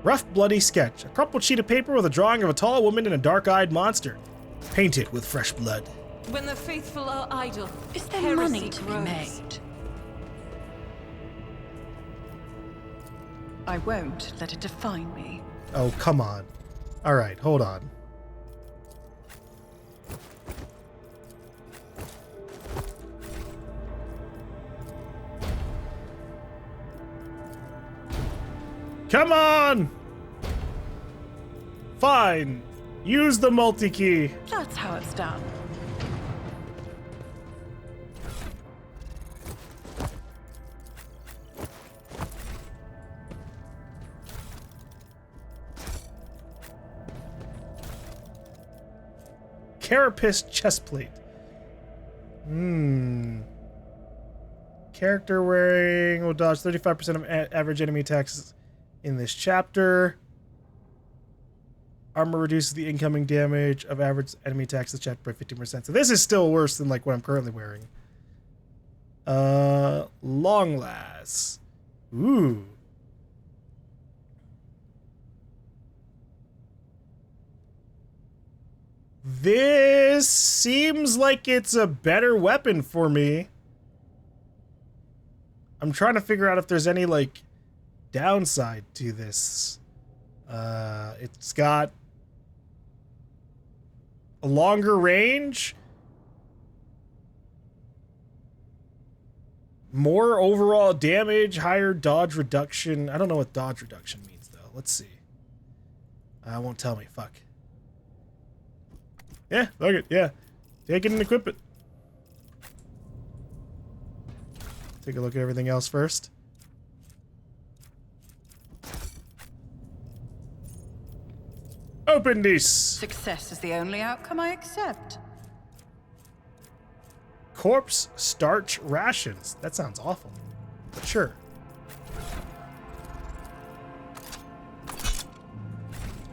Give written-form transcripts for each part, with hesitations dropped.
Rough, bloody sketch. A crumpled sheet of paper with a drawing of a tall woman and a dark-eyed monster. Painted with fresh blood. When the faithful are idle, is there heresy money to be grows. made? I won't let it define me. Oh, come on. All right, hold on. Come on! Fine. Use the multi-key. That's how it's done. Carapace chestplate. Character wearing will dodge 35% of average enemy attacks in this chapter. Armor reduces the incoming damage of average enemy attacks in the chapter by 15%. So this is still worse than like what I'm currently wearing. Long last. Ooh. This seems like it's a better weapon for me. I'm trying to figure out if there's any like downside to this. It's got a longer range, more overall damage, higher dodge reduction. I don't know what dodge reduction means though. Let's see. Won't tell me. Fuck. Yeah, look it. Yeah, take it and equip it. Take a look at everything else first. Open this. Success is the only outcome I accept. Corpse starch rations. That sounds awful, but sure.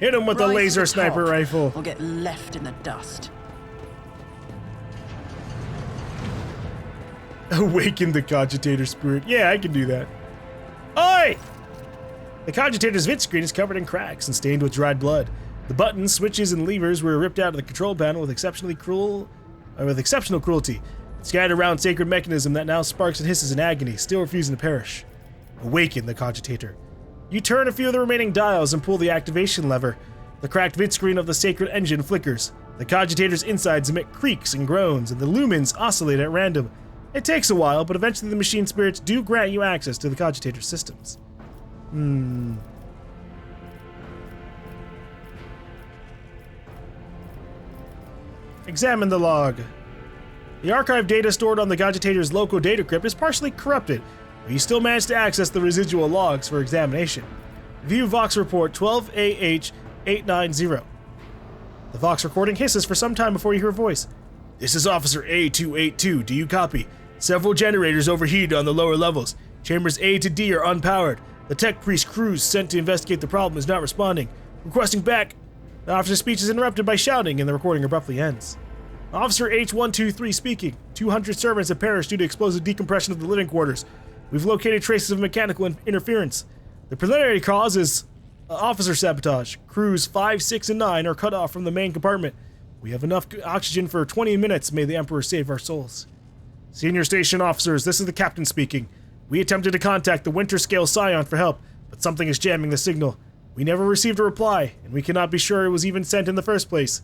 Hit him with the Rise laser to the sniper top, rifle. or get left in the dust. Awaken the cogitator spirit. Yeah, I can do that. Oi! The cogitator's vid screen is covered in cracks and stained with dried blood. The buttons, switches, and levers were ripped out of the control panel with exceptional cruelty. Scattered around sacred mechanism that now sparks and hisses in agony, still refusing to perish. Awaken the cogitator. You turn a few of the remaining dials and pull the activation lever. The cracked vid screen of the sacred engine flickers. The cogitator's insides emit creaks and groans, and the lumens oscillate at random. It takes a while, but eventually the machine spirits do grant you access to the cogitator's systems. Examine the log. The archive data stored on the cogitator's local data crypt is partially corrupted, but you still manage to access the residual logs for examination. View Vox Report 12AH890. The Vox recording hisses for some time before you hear a voice. This is Officer A282. Do you copy? Several generators overheated on the lower levels. Chambers A to D are unpowered. The tech priest crews sent to investigate the problem is not responding. Requesting back. The officer's speech is interrupted by shouting, and the recording abruptly ends. Officer H123 speaking. 200 servants have perished due to explosive decompression of the living quarters. We've located traces of mechanical interference. The preliminary cause is officer sabotage. Crews 5, 6, and 9 are cut off from the main compartment. We have enough oxygen for 20 minutes. May the Emperor save our souls. Senior station officers, this is the captain speaking. We attempted to contact the Winter Scale Scion for help, but something is jamming the signal. We never received a reply, and we cannot be sure it was even sent in the first place.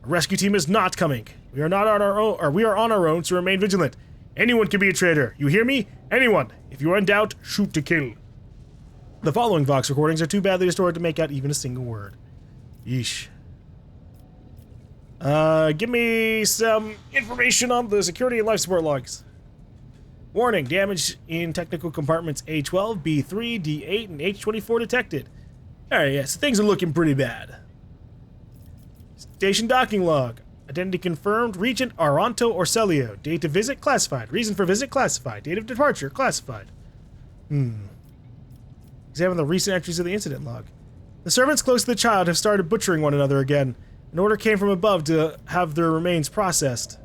A rescue team is not coming. We are not on our own, or we are on our own, so remain vigilant. Anyone can be a traitor. You hear me? Anyone. If you are in doubt, shoot to kill. The following Vox recordings are too badly distorted to make out even a single word. Yeesh. Give me some information on the security and life support logs. Warning, damage in technical compartments A12, B3, D8, and H24 detected. Alright, yeah, so things are looking pretty bad. Station docking log. Identity confirmed, Regent Aranto Orselio. Date of visit, classified. Reason for visit, classified. Date of departure, classified. Examine the recent entries of the incident log. The servants close to the child have started butchering one another again. An order came from above to have their remains processed.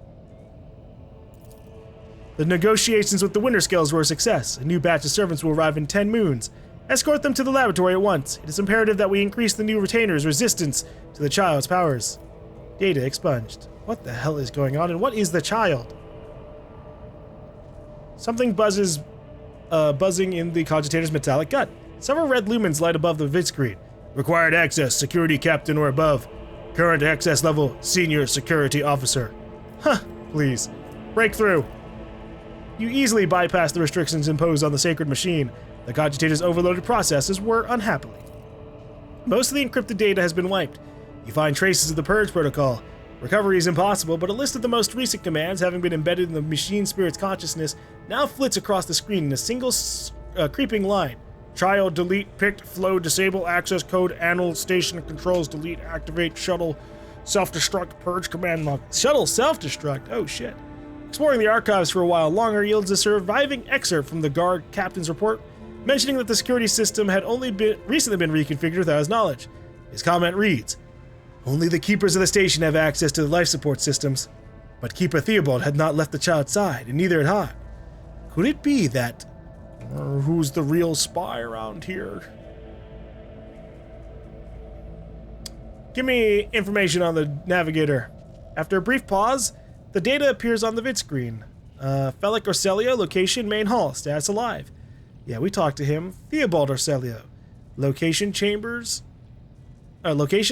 The negotiations with the Winter Scales were a success. A new batch of servants will arrive in 10 moons. Escort them to the laboratory at once. It is imperative that we increase the new retainer's resistance to the child's powers. Data expunged. What the hell is going on, and what is the child? Something buzzing in the cogitator's metallic gut. Several red lumens light above the vid screen. Required access, security captain or above. Current access level, senior security officer. Huh, please. Breakthrough. You easily bypass the restrictions imposed on the sacred machine. The cogitator's overloaded processes were unhappily. Most of the encrypted data has been wiped. You find traces of the purge protocol. Recovery is impossible, but a list of the most recent commands, having been embedded in the machine spirit's consciousness, now flits across the screen in a single creeping line. Child, delete, picked, flow, disable, access code, annul, station controls, delete, activate, shuttle, self-destruct, purge command log. Shuttle self-destruct? Oh shit. Exploring the archives for a while longer yields a surviving excerpt from the guard captain's report, mentioning that the security system had only recently been reconfigured without his knowledge. His comment reads, "Only the keepers of the station have access to the life support systems, but Keeper Theobald had not left the child's side, and neither had I. Could it be that... who's the real spy around here? Give me information on the navigator." After a brief pause, the data appears on the vid screen. Felic Orselio, location main hall, status alive. Yeah, we talked to him. Theobald Orselio. Location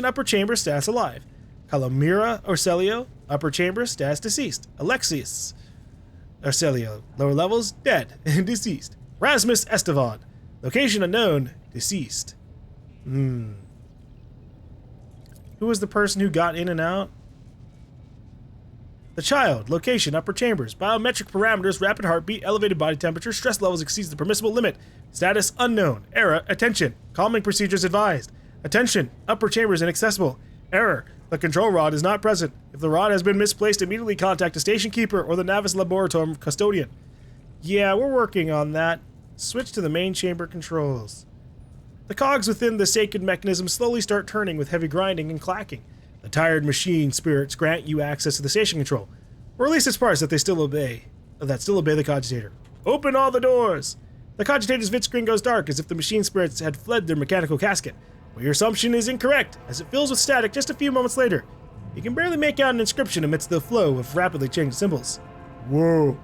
upper chamber, status alive. Calomira Orselio, upper chamber, status deceased. Alexius Orselio, lower levels, dead and deceased. Rasmus Estevan, location unknown, deceased. Who was the person who got in and out? The child, location, upper chambers, biometric parameters, rapid heartbeat, elevated body temperature, stress levels exceeds the permissible limit, status unknown, error, attention, calming procedures advised, attention, upper chambers inaccessible, error, the control rod is not present. If the rod has been misplaced, immediately contact a station keeper or the Navis Laboratorium custodian. Yeah, we're working on that. Switch to the main chamber controls. The cogs within the sacred mechanism slowly start turning with heavy grinding and clacking. The tired machine spirits grant you access to the station control, or at least its parts that still obey the cogitator. Open all the doors! The cogitator's vid screen goes dark as if the machine spirits had fled their mechanical casket, but your assumption is incorrect as it fills with static just a few moments later. You can barely make out an inscription amidst the flow of rapidly changing symbols. Whoa.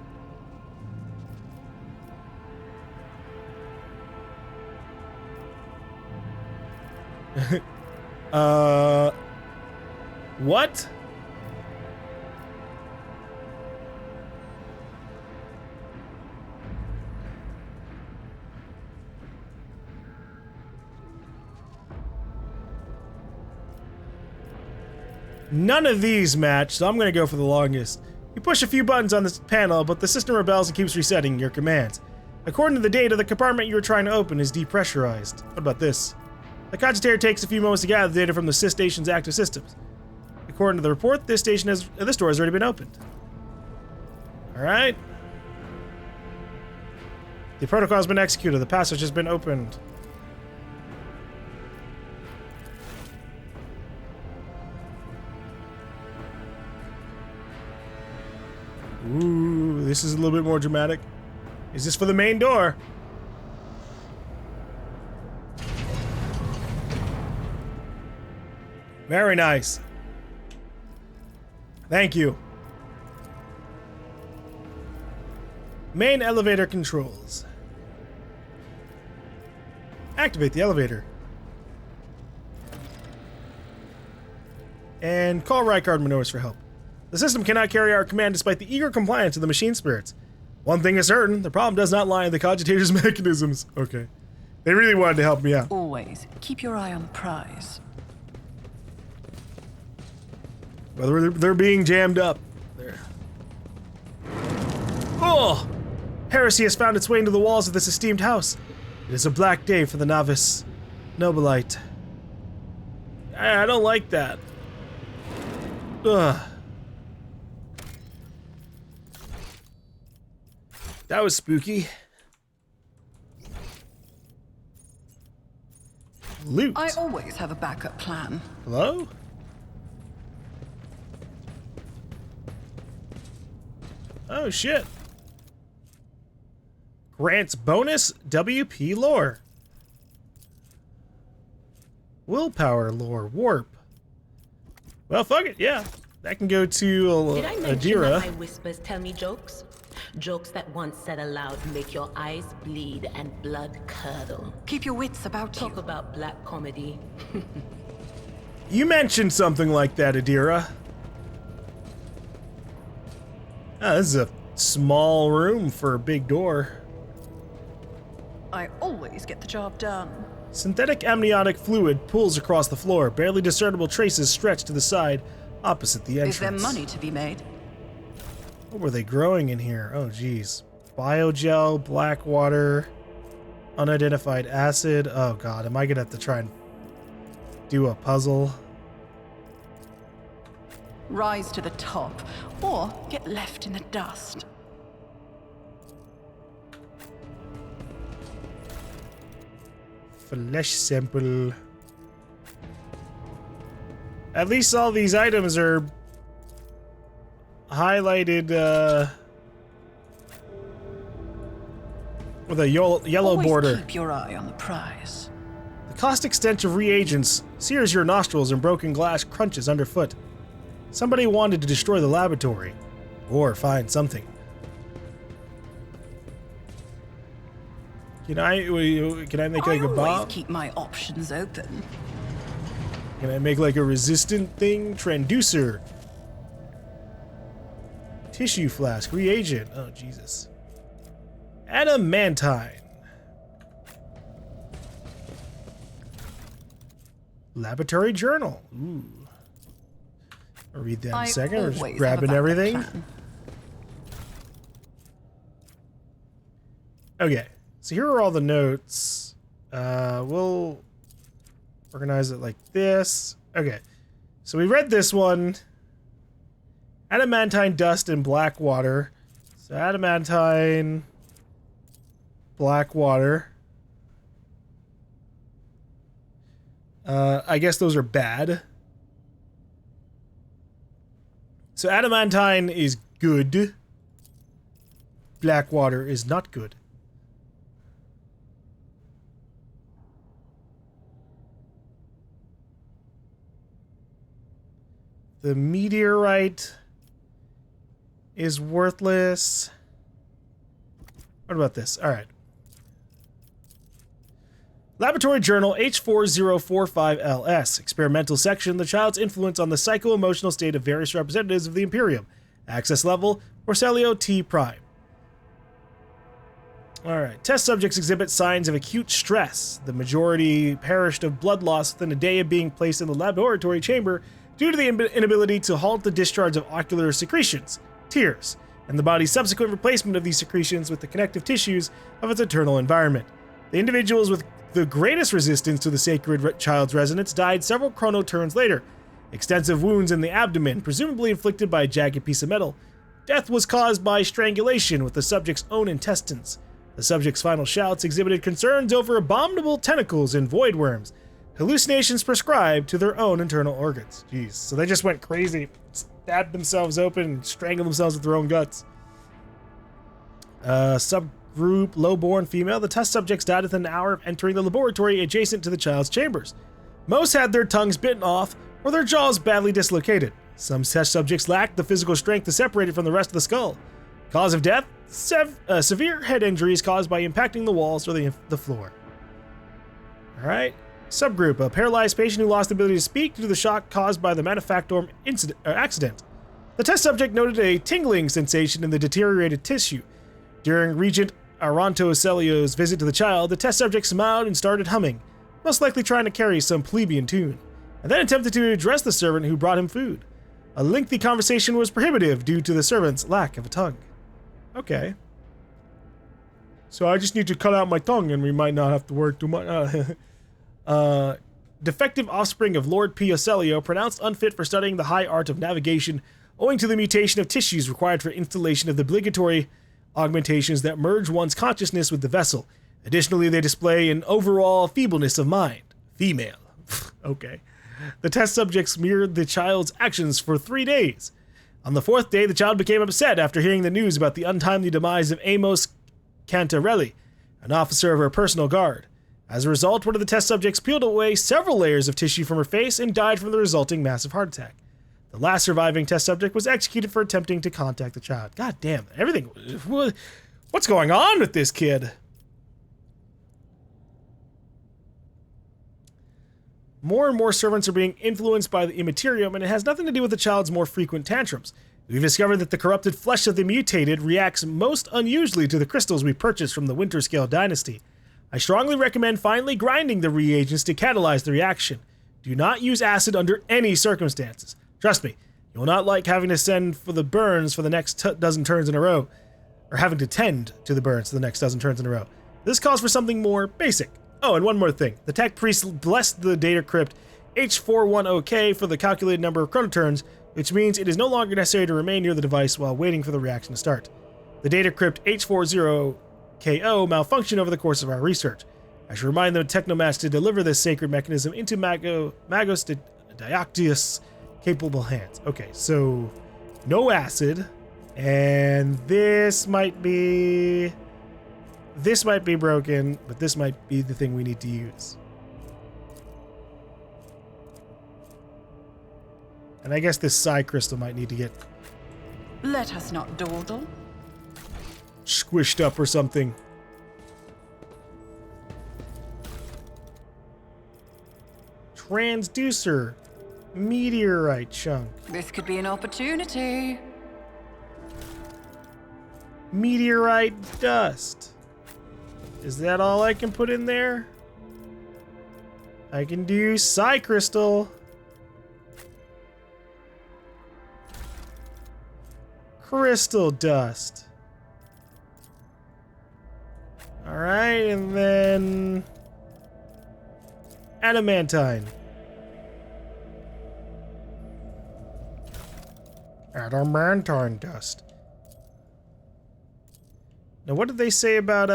What? None of these match, so I'm gonna go for the longest. You push a few buttons on this panel, but the system rebels and keeps resetting your commands. According to the data, the compartment you were trying to open is depressurized. What about this? The cogitator takes a few moments to gather the data from the SIS station's active systems. According to the report, this door has already been opened. Alright. The protocol has been executed. The passage has been opened. Ooh, this is a little bit more dramatic. Is this for the main door? Very nice. Thank you. Main elevator controls. Activate the elevator. And call Rykard Manoris for help. The system cannot carry out command despite the eager compliance of the machine spirits. One thing is certain, the problem does not lie in the cogitator's mechanisms. Okay. They really wanted to help me out. Always keep your eye on the prize. Well, they're being jammed up. There. Oh! Heresy has found its way into the walls of this esteemed house. It is a black day for the novice Nobilite. I don't like that. Ugh. That was spooky. Loot. I always have a backup plan. Hello? Oh shit. Grants bonus WP lore. Willpower lore. Warp. Well, fuck it. Yeah. That can go to Did I mention that my Adira. whispers tell me jokes? Jokes that once said aloud make your eyes bleed and blood curdle. Keep your wits about you. Talk about black comedy. You mentioned something like that, Adira. Ah, this is a small room for a big door. I always get the job done. Synthetic amniotic fluid pools across the floor. Barely discernible traces stretch to the side opposite the entrance. Is there money to be made? What were they growing in here? Oh, geez. Biogel, black water, unidentified acid. Oh, God. Am I going to have to try and do a puzzle? Rise to the top, or get left in the dust. Flesh sample. At least all these items are highlighted with a yellow Always border. Keep your eye on the prize. The caustic stench of reagents sears your nostrils and broken glass crunches underfoot. Somebody wanted to destroy the laboratory, or find something. Can I make like a I always bomb? keep my options open. Can I make like a resistant thing? Transducer. Tissue flask. Reagent. Oh, Jesus. Adamantine. Laboratory journal. Ooh. I'll read that in a second. We're just always have a grabbing backup everything. plan. Okay. So here are all the notes. We'll organize it like this. Okay. So we read this one. Adamantine dust and black water. So adamantine, black water. I guess those are bad. So adamantine is good. Black water is not good. The meteorite is worthless. What about this? All right. Laboratory Journal H4045LS. Experimental section. The child's influence on the psycho-emotional state of various representatives of the Imperium. Access level. Orcelio T Prime. Alright. Test subjects exhibit signs of acute stress. The majority perished of blood loss within a day of being placed in the laboratory chamber due to the inability to halt the discharge of ocular secretions, tears, and the body's subsequent replacement of these secretions with the connective tissues of its internal environment. The individuals with the greatest resistance to the sacred child's resonance died several chronoturns later. Extensive wounds in the abdomen, presumably inflicted by a jagged piece of metal. Death was caused by strangulation with the subject's own intestines. The subject's final shouts exhibited concerns over abominable tentacles and void worms, hallucinations prescribed to their own internal organs. Jeez, so they just went crazy, stabbed themselves open, and strangled themselves with their own guts. Subgroup low-born female. The test subjects died within an hour of entering the laboratory adjacent to the child's chambers. Most had their tongues bitten off or their jaws badly dislocated. Some test subjects lacked the physical strength to separate it from the rest of the skull. Cause of death? Severe head injuries caused by impacting the walls or the floor. Alright. Subgroup, a paralyzed patient who lost the ability to speak due to the shock caused by the manufactorum accident. The test subject noted a tingling sensation in the deteriorated tissue. During Regent Aranto Celio's visit to the child, the test subject smiled and started humming, most likely trying to carry some plebeian tune, and then attempted to address the servant who brought him food. A lengthy conversation was prohibitive due to the servant's lack of a tongue. Okay. So I just need to cut out my tongue and we might not have to work too much. Defective offspring of Lord P. Ocelio pronounced unfit for studying the high art of navigation owing to the mutation of tissues required for installation of the obligatory augmentations that merge one's consciousness with the vessel. Additionally, they display an overall feebleness of mind. Female. Okay. The test subjects mirrored the child's actions for 3 days. On the 4th day, the child became upset after hearing the news about the untimely demise of Amos Cantarelli, an officer of her personal guard. As a result, one of the test subjects peeled away several layers of tissue from her face and died from the resulting massive heart attack. The last surviving test subject was executed for attempting to contact the child. God damn, everything. What's going on with this kid? More and more servants are being influenced by the Imperium, and it has nothing to do with the child's more frequent tantrums. We've discovered that the corrupted flesh of the mutated reacts most unusually to the crystals we purchased from the Winterscale dynasty. I strongly recommend finally grinding the reagents to catalyze the reaction. Do not use acid under any circumstances. Trust me, you will not like having to send for the burns for the next dozen turns in a row, or having to tend to the burns for the next dozen turns in a row. This calls for something more basic. Oh, and one more thing. The tech priest blessed the data crypt H410K for the calculated number of chronoturns, which means it is no longer necessary to remain near the device while waiting for the reaction to start. The data crypt H40KO malfunctioned over the course of our research. I should remind the Technomatch to deliver this sacred mechanism into Magos Dioctius' capable hands. Okay, so no acid, and this might be broken, but this might be the thing we need to use. And I guess this psi crystal might need to get Let us not dawdle. squished up or something. Transducer. Meteorite chunk. This could be an opportunity. Meteorite dust. Is that all I can put in there? I can do psi crystal. Crystal dust. Alright, and then adamantine. Adamantine dust. Now what did they say about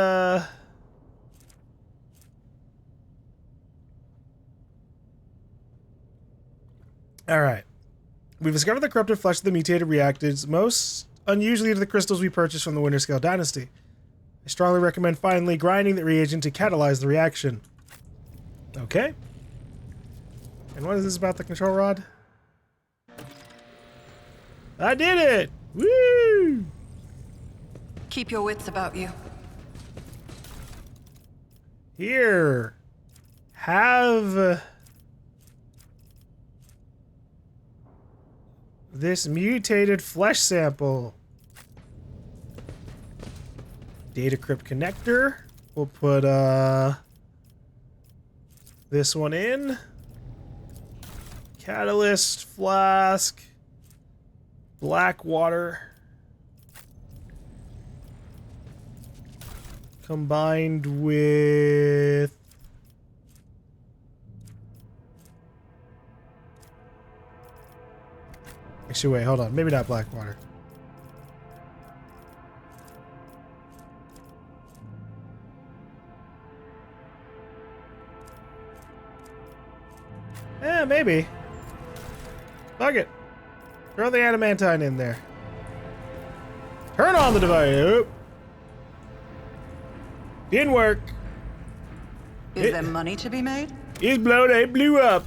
Alright. We've discovered the corrupted flesh of the mutated reactants, most unusually to the crystals we purchased from the Winterscale dynasty. I strongly recommend finally grinding the reagent to catalyze the reaction. Okay. And what is this about the control rod? I did it! Woo! Keep your wits about you. Here. Have this mutated flesh sample. Data crypt connector. We'll put this one in. Catalyst flask. Black water. Combined with actually, wait, hold on. Maybe not black water. Yeah, maybe. Fuck it. Throw the adamantine in there. Turn on the device. Oop. Didn't work. Is there money to be made? It's blown. It blew up.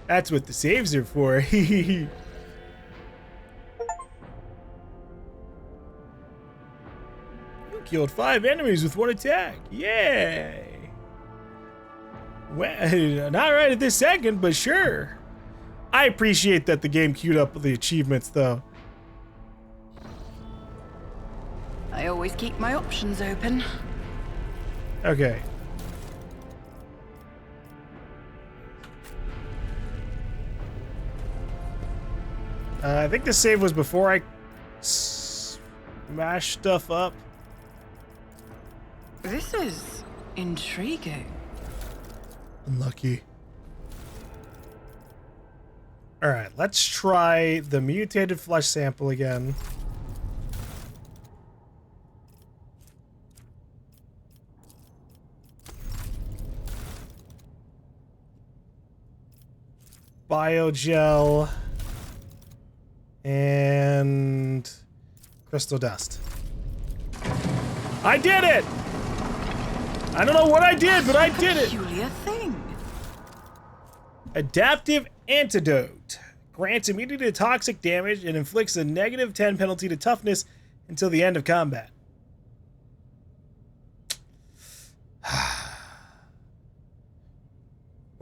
That's what the saves are for. You killed 5 enemies with 1 attack. Yay. Well, not right at this second, but sure. I appreciate that the game queued up the achievements, though. I always keep my options open. Okay. I think the save was before I smashed stuff up. This is intriguing. Unlucky. Alright, let's try the mutated flesh sample again. Biogel. And crystal dust. I did it! I don't know what I did, but I did it. Peculiar thing. Adaptive Antidote. Grants immunity to toxic damage and inflicts a negative 10 penalty to toughness until the end of combat.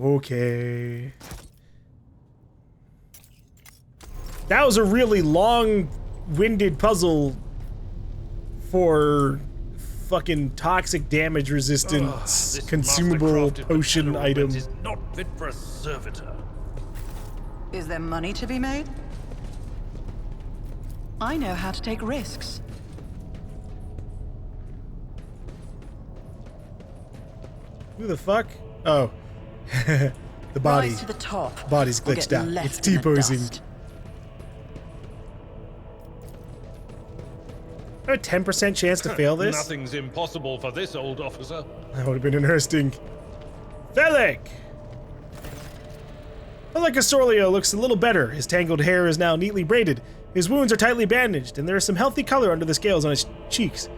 Okay. That was a really long-winded puzzle for fucking toxic damage resistance consumable potion item. Is not fit for a servitor. Is there money to be made? I know how to take risks. Who the fuck? Oh. The body. Rise to the top. Body's or glitched get out. left It's in the T-posing. dust. I have a 10% chance to fail this? Nothing's impossible for this old officer. That would have been interesting. Felix! Felix Asorlio looks a little better. His tangled hair is now neatly braided. His wounds are tightly bandaged, and there is some healthy color under the scales on his cheeks.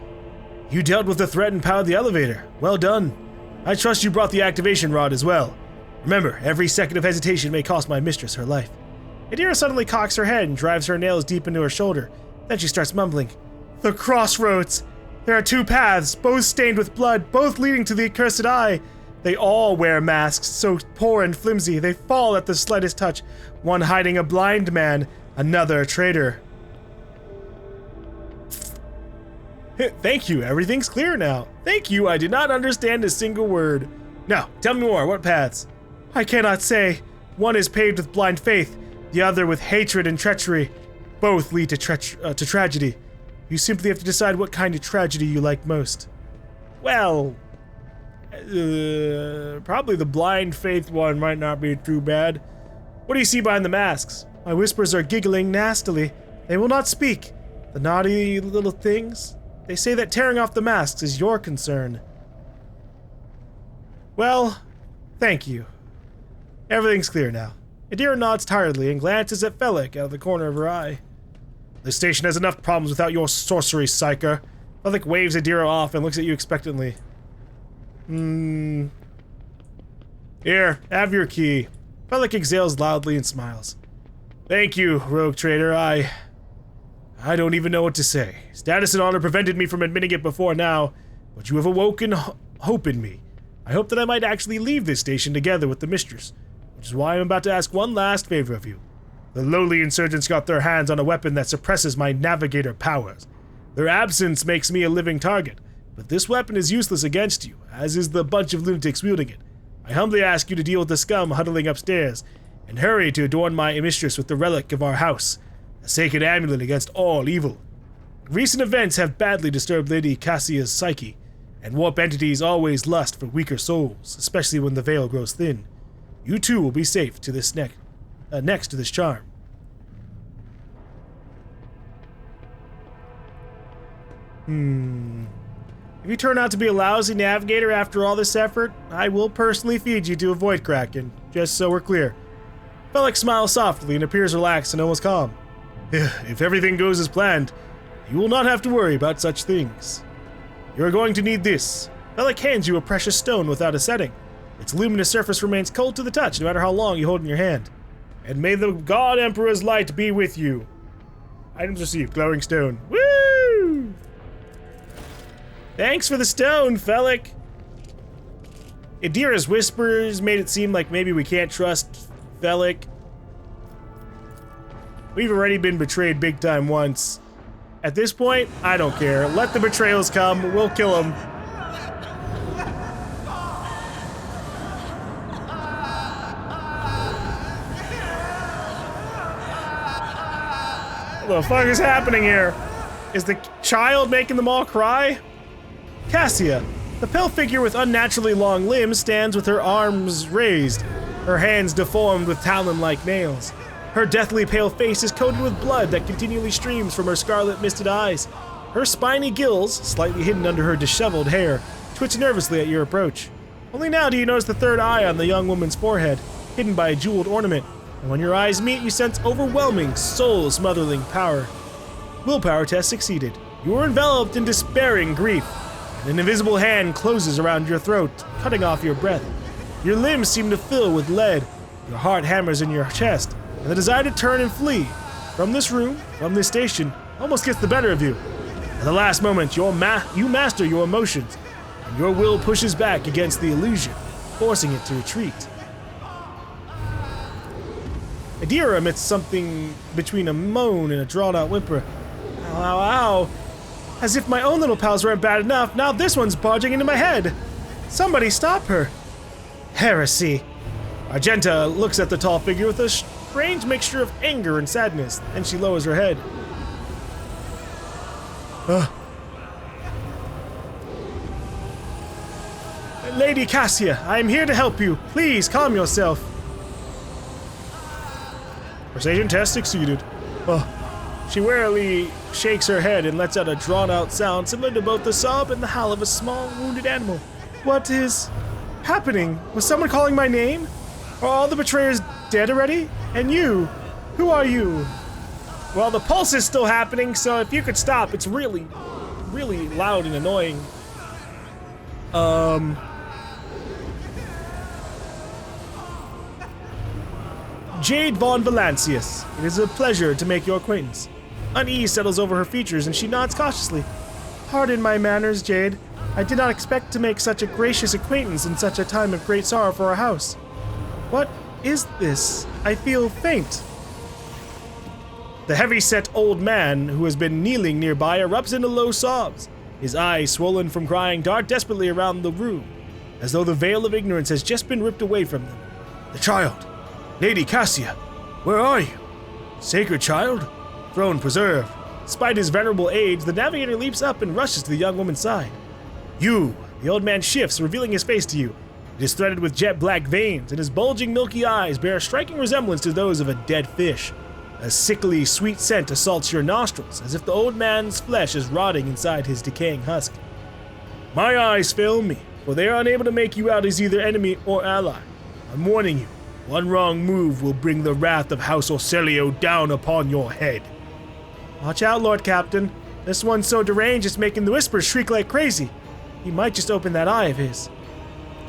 You dealt with the threat and powered the elevator. Well done. I trust you brought the activation rod as well. Remember, every second of hesitation may cost my mistress her life. Adira suddenly cocks her head and drives her nails deep into her shoulder. Then she starts mumbling. The crossroads! There are two paths, both stained with blood, both leading to the accursed eye. They all wear masks, so poor and flimsy, they fall at the slightest touch. One hiding a blind man, another a traitor. Thank you, everything's clear now. Thank you, I did not understand a single word. Now, tell me more, what paths? I cannot say. One is paved with blind faith, the other with hatred and treachery. Both lead to tragedy. You simply have to decide what kind of tragedy you like most. Well, probably the blind faith one might not be too bad. What do you see behind the masks? My whispers are giggling nastily. They will not speak. The naughty little things. They say that tearing off the masks is your concern. Well, thank you. Everything's clear now. Adira nods tiredly and glances at Felix out of the corner of her eye. The station has enough problems without your sorcery, psyker. Felix waves Adira off and looks at you expectantly. Here, have your key. Felix exhales loudly and smiles. Thank you, rogue trader. I don't even know what to say. Status and honor prevented me from admitting it before now, but you have awoken hope in me. I hope that I might actually leave this station together with the mistress, which is why I'm about to ask one last favor of you. The lowly insurgents got their hands on a weapon that suppresses my navigator powers. Their absence makes me a living target, but this weapon is useless against you, as is the bunch of lunatics wielding it. I humbly ask you to deal with the scum huddling upstairs, and hurry to adorn my mistress with the relic of our house, a sacred amulet against all evil. Recent events have badly disturbed Lady Cassia's psyche, and warp entities always lust for weaker souls, especially when the veil grows thin. You too will be safe to this next to this charm. If you turn out to be a lousy navigator after all this effort, I will personally feed you to avoid Kraken, just so we're clear. Felix smiles softly and appears relaxed and almost calm. If everything goes as planned, you will not have to worry about such things. You're going to need this. Felix hands you a precious stone without a setting. Its luminous surface remains cold to the touch no matter how long you hold it in your hand. And may the God Emperor's light be with you. Items received, glowing stone. Woo! Thanks for the stone, Felix. Adira's whispers made it seem like maybe we can't trust Felix. We've already been betrayed big time once. At this point, I don't care. Let the betrayals come. We'll kill them. What the fuck is happening here? Is the child making them all cry? Cassia, the pale figure with unnaturally long limbs, stands with her arms raised, her hands deformed with talon-like nails. Her deathly pale face is coated with blood that continually streams from her scarlet misted eyes. Her spiny gills, slightly hidden under her disheveled hair, twitch nervously at your approach. Only now do you notice the third eye on the young woman's forehead, hidden by a jeweled ornament, and when your eyes meet, you sense overwhelming, soul-smothering power. Willpower test succeeded. You were enveloped in despairing grief. and an invisible hand closes around your throat, cutting off your breath. Your limbs seem to fill with lead. Your heart hammers in your chest, and the desire to turn and flee from this room, from this station, almost gets the better of you. At the last moment, you master your emotions, and your will pushes back against the illusion, forcing it to retreat. Adira emits something between a moan and a drawn-out whimper. Ow, ow, ow. As if my own little pals weren't bad enough, now this one's barging into my head. Somebody stop her. Heresy. Argenta looks at the tall figure with a strange mixture of anger and sadness, and she lowers her head. Lady Cassia, I am here to help you. Please, calm yourself. Persuasion test succeeded. She warily shakes her head and lets out a drawn-out sound similar to both the sob and the howl of a small, wounded animal. What is happening? Was someone calling my name? Are all the betrayers dead already? And you? Who are you? Well, the pulse is still happening, so if you could stop, it's really, really loud and annoying. Jade von Valancius. It is a pleasure to make your acquaintance. Unease settles over her features and she nods cautiously. Pardon my manners, Jade. I did not expect to make such a gracious acquaintance in such a time of great sorrow for our house. What is this? I feel faint. The heavy-set old man who has been kneeling nearby erupts into low sobs. His eyes, swollen from crying, dart desperately around the room, as though the veil of ignorance has just been ripped away from them. The child. Lady Cassia, where are you? Sacred child? Throne preserved. Despite his venerable age, the navigator leaps up and rushes to the young woman's side. You! The old man shifts, revealing his face to you. It is threaded with jet-black veins, and his bulging milky eyes bear a striking resemblance to those of a dead fish. A sickly, sweet scent assaults your nostrils, as if the old man's flesh is rotting inside his decaying husk. My eyes fail me, for they are unable to make you out as either enemy or ally. I'm warning you. One wrong move will bring the wrath of House Orselio down upon your head. Watch out, Lord Captain. This one's so deranged it's making the whispers shriek like crazy. He might just open that eye of his.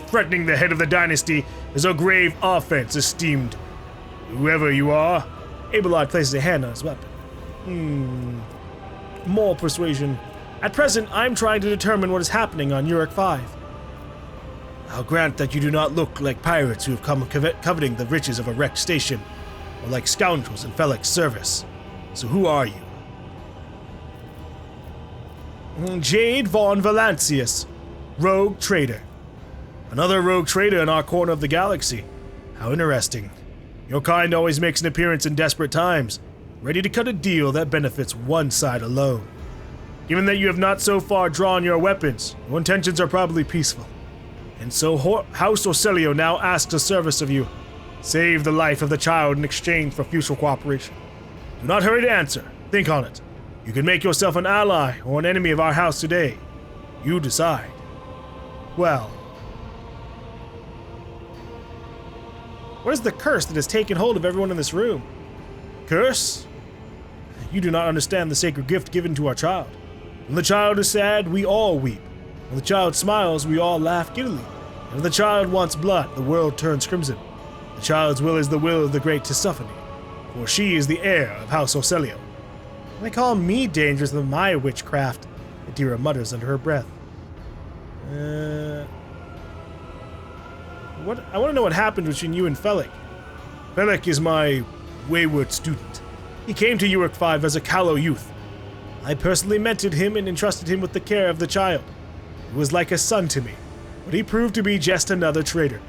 Threatening the head of the dynasty is a grave offense, esteemed. Whoever you are. Abelard places a hand on his weapon. More persuasion. At present, I'm trying to determine what is happening on Urak 5. I'll grant that you do not look like pirates who have come coveting the riches of a wrecked station, or like scoundrels in Felic's service. So who are you? Jade von Valancius, rogue trader. Another rogue trader in our corner of the galaxy. How interesting. Your kind always makes an appearance in desperate times, ready to cut a deal that benefits one side alone. Given that you have not so far drawn your weapons, your intentions are probably peaceful. And so House Orselio now asks a service of you. Save the life of the child in exchange for future cooperation. Do not hurry to answer. Think on it. You can make yourself an ally or an enemy of our house today. You decide. Well, what is the curse that has taken hold of everyone in this room? Curse? You do not understand the sacred gift given to our child. When the child is sad, we all weep. When the child smiles, we all laugh giddily. And when the child wants blood, the world turns crimson. The child's will is the will of the great Tisiphone, for she is the heir of House Orselio. They call me dangerous with my witchcraft, Adira mutters under her breath. I want to know what happened between you and Felic. Felic is my wayward student. He came to Urak 5 as a callow youth. I personally mentored him and entrusted him with the care of the child. He was like a son to me, but he proved to be just another traitor.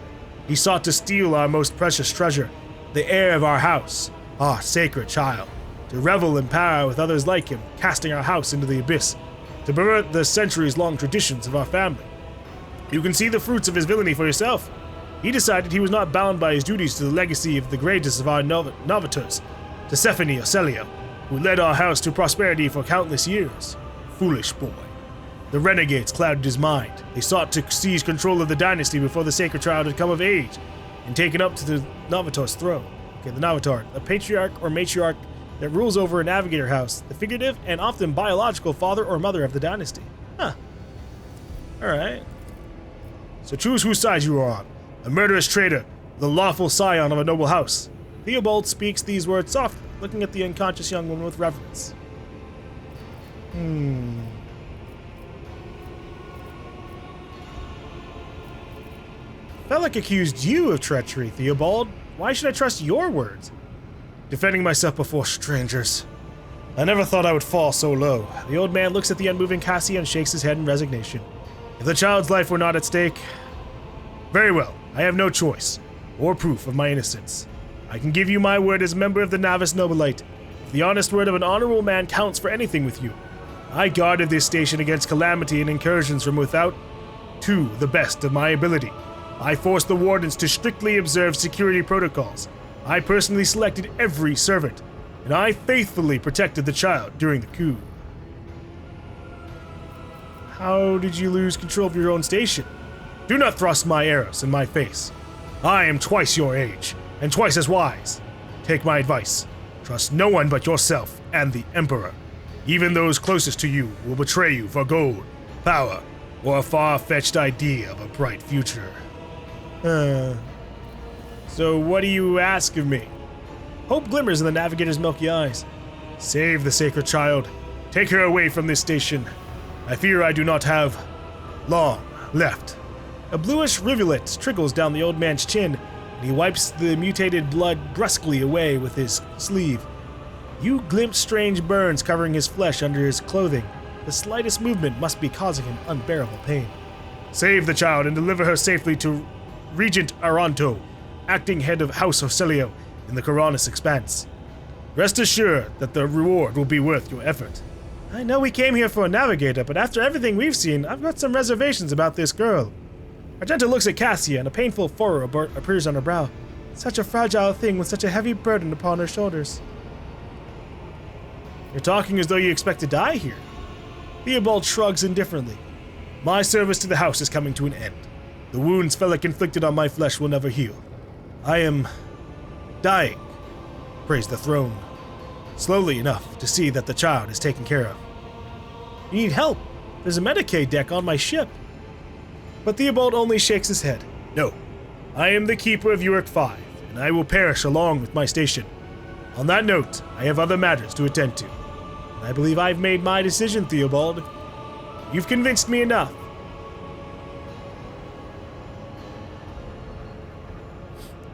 He sought to steal our most precious treasure, the heir of our house, our sacred child, to revel in power with others like him, casting our house into the abyss, to pervert the centuries-long traditions of our family. You can see the fruits of his villainy for yourself. He decided he was not bound by his duties to the legacy of the greatest of our novitors, Tisiphone Orselio, who led our house to prosperity for countless years. Foolish boy. The renegades clouded his mind. They sought to seize control of the dynasty before the sacred child had come of age and taken up to the Novitor's throne. Okay, the Novitor, a patriarch or matriarch that rules over a navigator house, the figurative and often biological father or mother of the dynasty. Alright. So choose whose side you are on. A murderous traitor, the lawful scion of a noble house. Theobald speaks these words softly, looking at the unconscious young woman with reverence. Felix accused you of treachery, Theobald. Why should I trust your words? Defending myself before strangers. I never thought I would fall so low. The old man looks at the unmoving Cassia and shakes his head in resignation. If the child's life were not at stake... Very well, I have no choice, or proof of my innocence. I can give you my word as a member of the Navis Nobilite. If the honest word of an honorable man counts for anything with you. I guarded this station against calamity and incursions from without to the best of my ability. I forced the wardens to strictly observe security protocols. I personally selected every servant, and I faithfully protected the child during the coup. How did you lose control of your own station? Do not thrust my arrows in my face. I am twice your age, and twice as wise. Take my advice. Trust no one but yourself and the Emperor. Even those closest to you will betray you for gold, power, or a far-fetched idea of a bright future. So what do you ask of me? Hope glimmers in the navigator's milky eyes. Save the sacred child. Take her away from this station. I fear I do not have long left. A bluish rivulet trickles down the old man's chin, and he wipes the mutated blood brusquely away with his sleeve. You glimpse strange burns covering his flesh under his clothing. The slightest movement must be causing him unbearable pain. Save the child and deliver her safely to Regent Aranto, acting head of House Ocelio in the Koronus Expanse. Rest assured that the reward will be worth your effort. I know we came here for a navigator, but after everything we've seen, I've got some reservations about this girl. Argenta looks at Cassia, and a painful furrow appears on her brow. Such a fragile thing with such a heavy burden upon her shoulders. You're talking as though you expect to die here. Theobald shrugs indifferently. My service to the house is coming to an end. The wounds Felix inflicted on my flesh will never heal. I am dying, praise the throne, slowly enough to see that the child is taken care of. You need help. There's a Medicaid deck on my ship. But Theobald only shakes his head. No, I am the keeper of Urak 5, and I will perish along with my station. On that note, I have other matters to attend to. And I believe I've made my decision, Theobald. You've convinced me enough.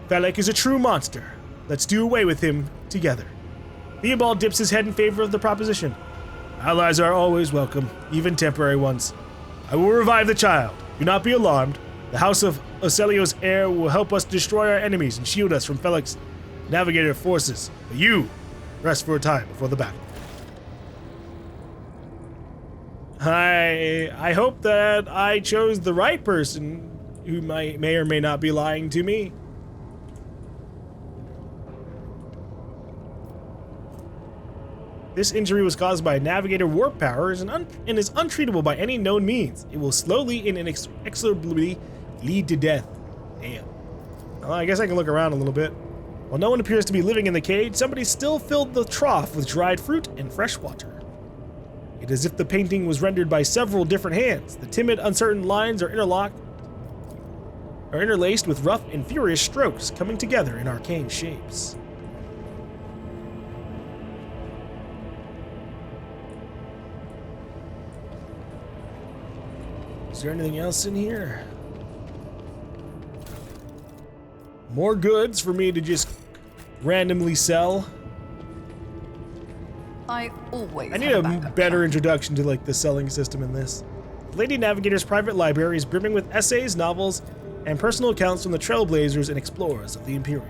Felix is a true monster. Let's do away with him together. Theobald dips his head in favor of the proposition. Allies are always welcome, even temporary ones. I will revive the child. Do not be alarmed. The House of Ocelio's heir will help us destroy our enemies and shield us from Felix' navigator forces. But you, rest for a time before the battle. I hope that I chose the right person who may or may not be lying to me. This injury was caused by navigator warp power and is untreatable by any known means. It will slowly and inexorably lead to death. Damn. Well, I guess I can look around a little bit. While no one appears to be living in the cage, somebody still filled the trough with dried fruit and fresh water. It is as if the painting was rendered by several different hands. The timid, uncertain lines are interlaced with rough and furious strokes coming together in arcane shapes. Is there anything else in here? More goods for me to just randomly sell. I always I need a better introduction to like the selling system in this. Lady Navigator's private library is brimming with essays, novels, and personal accounts from the trailblazers and explorers of the Imperium.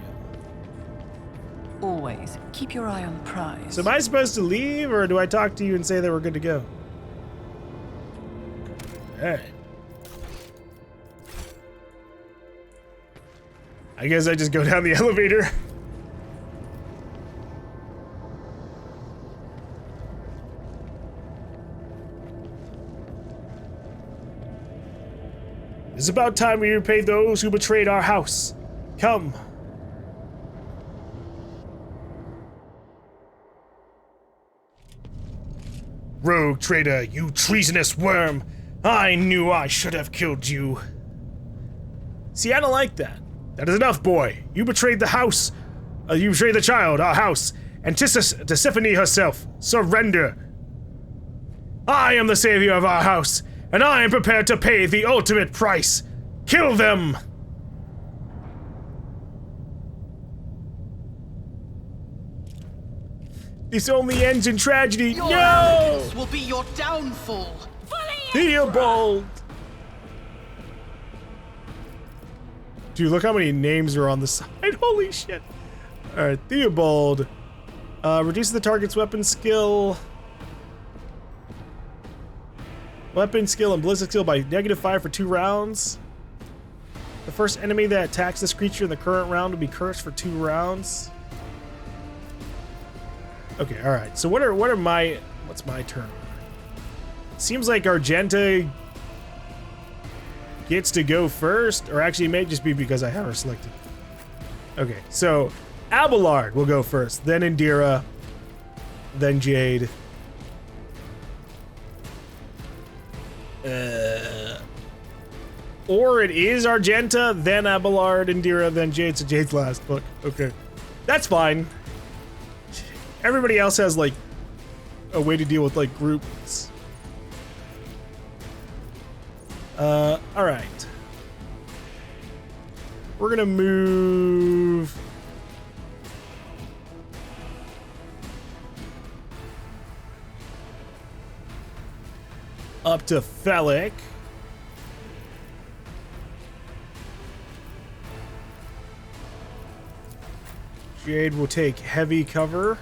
Always keep your eye on the prize. So am I supposed to leave, or do I talk to you and say that we're good to go? Alright. I guess I just go down the elevator. It's about time we repay those who betrayed our house. Come. Rogue traitor, you treasonous worm! I knew I should have killed you. See, I don't like that. That is enough, boy. You betrayed the house. You betrayed the child, our house, and Tisiphone herself. Surrender. I am the savior of our house, and I am prepared to pay the ultimate price. Kill them! This only ends in tragedy. Your No! arrogance will be your downfall. Theobald! Dude, look how many names are on the side. Holy shit. Alright, Theobald. Reduces the target's weapon skill. Weapon skill and ballistic skill by -5 for 2 rounds. The first enemy that attacks this creature in the current round will be cursed for 2 rounds. Okay, alright. So what's my turn? Seems like Argenta gets to go first, or actually it may just be because I have her selected. Okay, so Abelard will go first, then Indira, then Jade. Or it is Argenta, then Abelard, Indira, then Jade, so Jade's last book. Okay. That's fine. Everybody else has, like, a way to deal with, like, groups. Alright. We're gonna move... up to Felic. Jade will take heavy cover.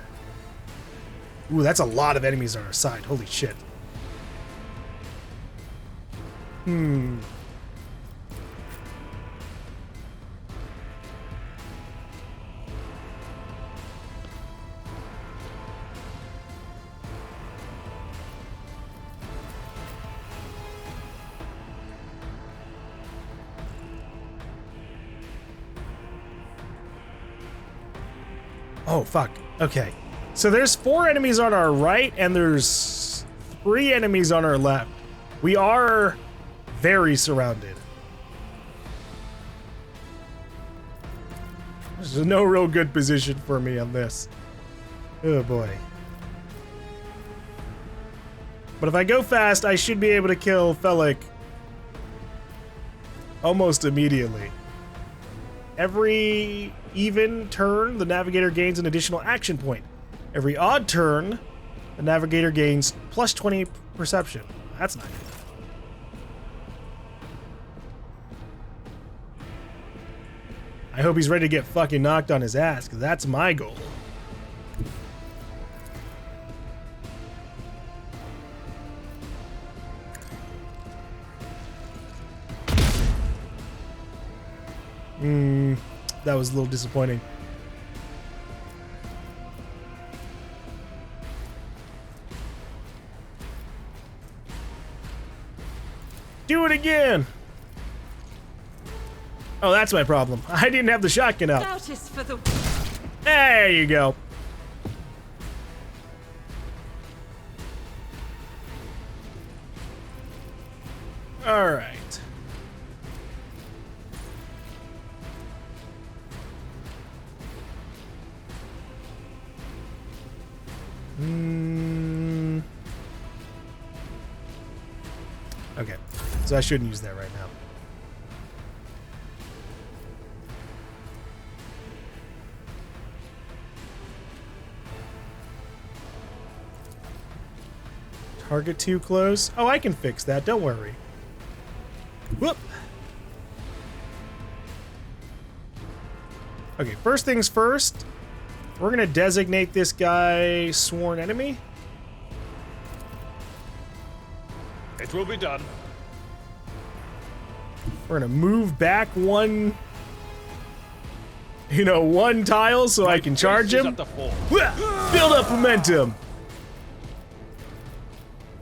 Ooh, that's a lot of enemies on our side. Holy shit. Oh, fuck. Okay. So there's 4 enemies on our right, and there's 3 enemies on our left. We are very surrounded. There's no real good position for me on this. Oh boy. But if I go fast, I should be able to kill Felic almost immediately. Every even turn, the navigator gains an additional action point. Every odd turn, the navigator gains plus 20 perception. That's not good. I hope he's ready to get fucking knocked on his ass, because that's my goal. That was a little disappointing. Do it again! Oh, that's my problem. I didn't have the shotgun out. Doubt is for the... There you go. All right. Okay, so I shouldn't use that right now. Target too close? Oh, I can fix that, don't worry. Whoop! Okay, first things first, we're gonna designate this guy sworn enemy. It will be done. We're gonna move back one tile so I can charge him. Build up momentum.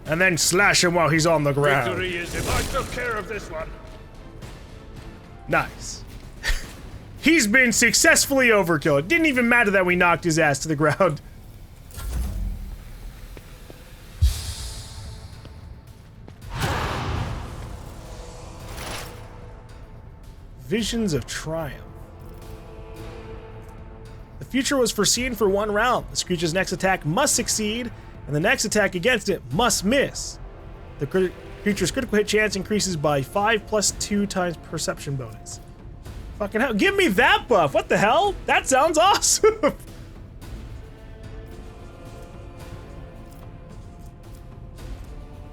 And then slash him while he's on the ground. Victory is if I took care of this one. Nice. He's been successfully overkilled. It didn't even matter that we knocked his ass to the ground. Visions of Triumph. The future was foreseen for one round. This creature's next attack must succeed, and the next attack against it must miss. The creature's critical hit chance increases by 5 + 2 times perception bonus. Fucking hell. Give me that buff! What the hell? That sounds awesome!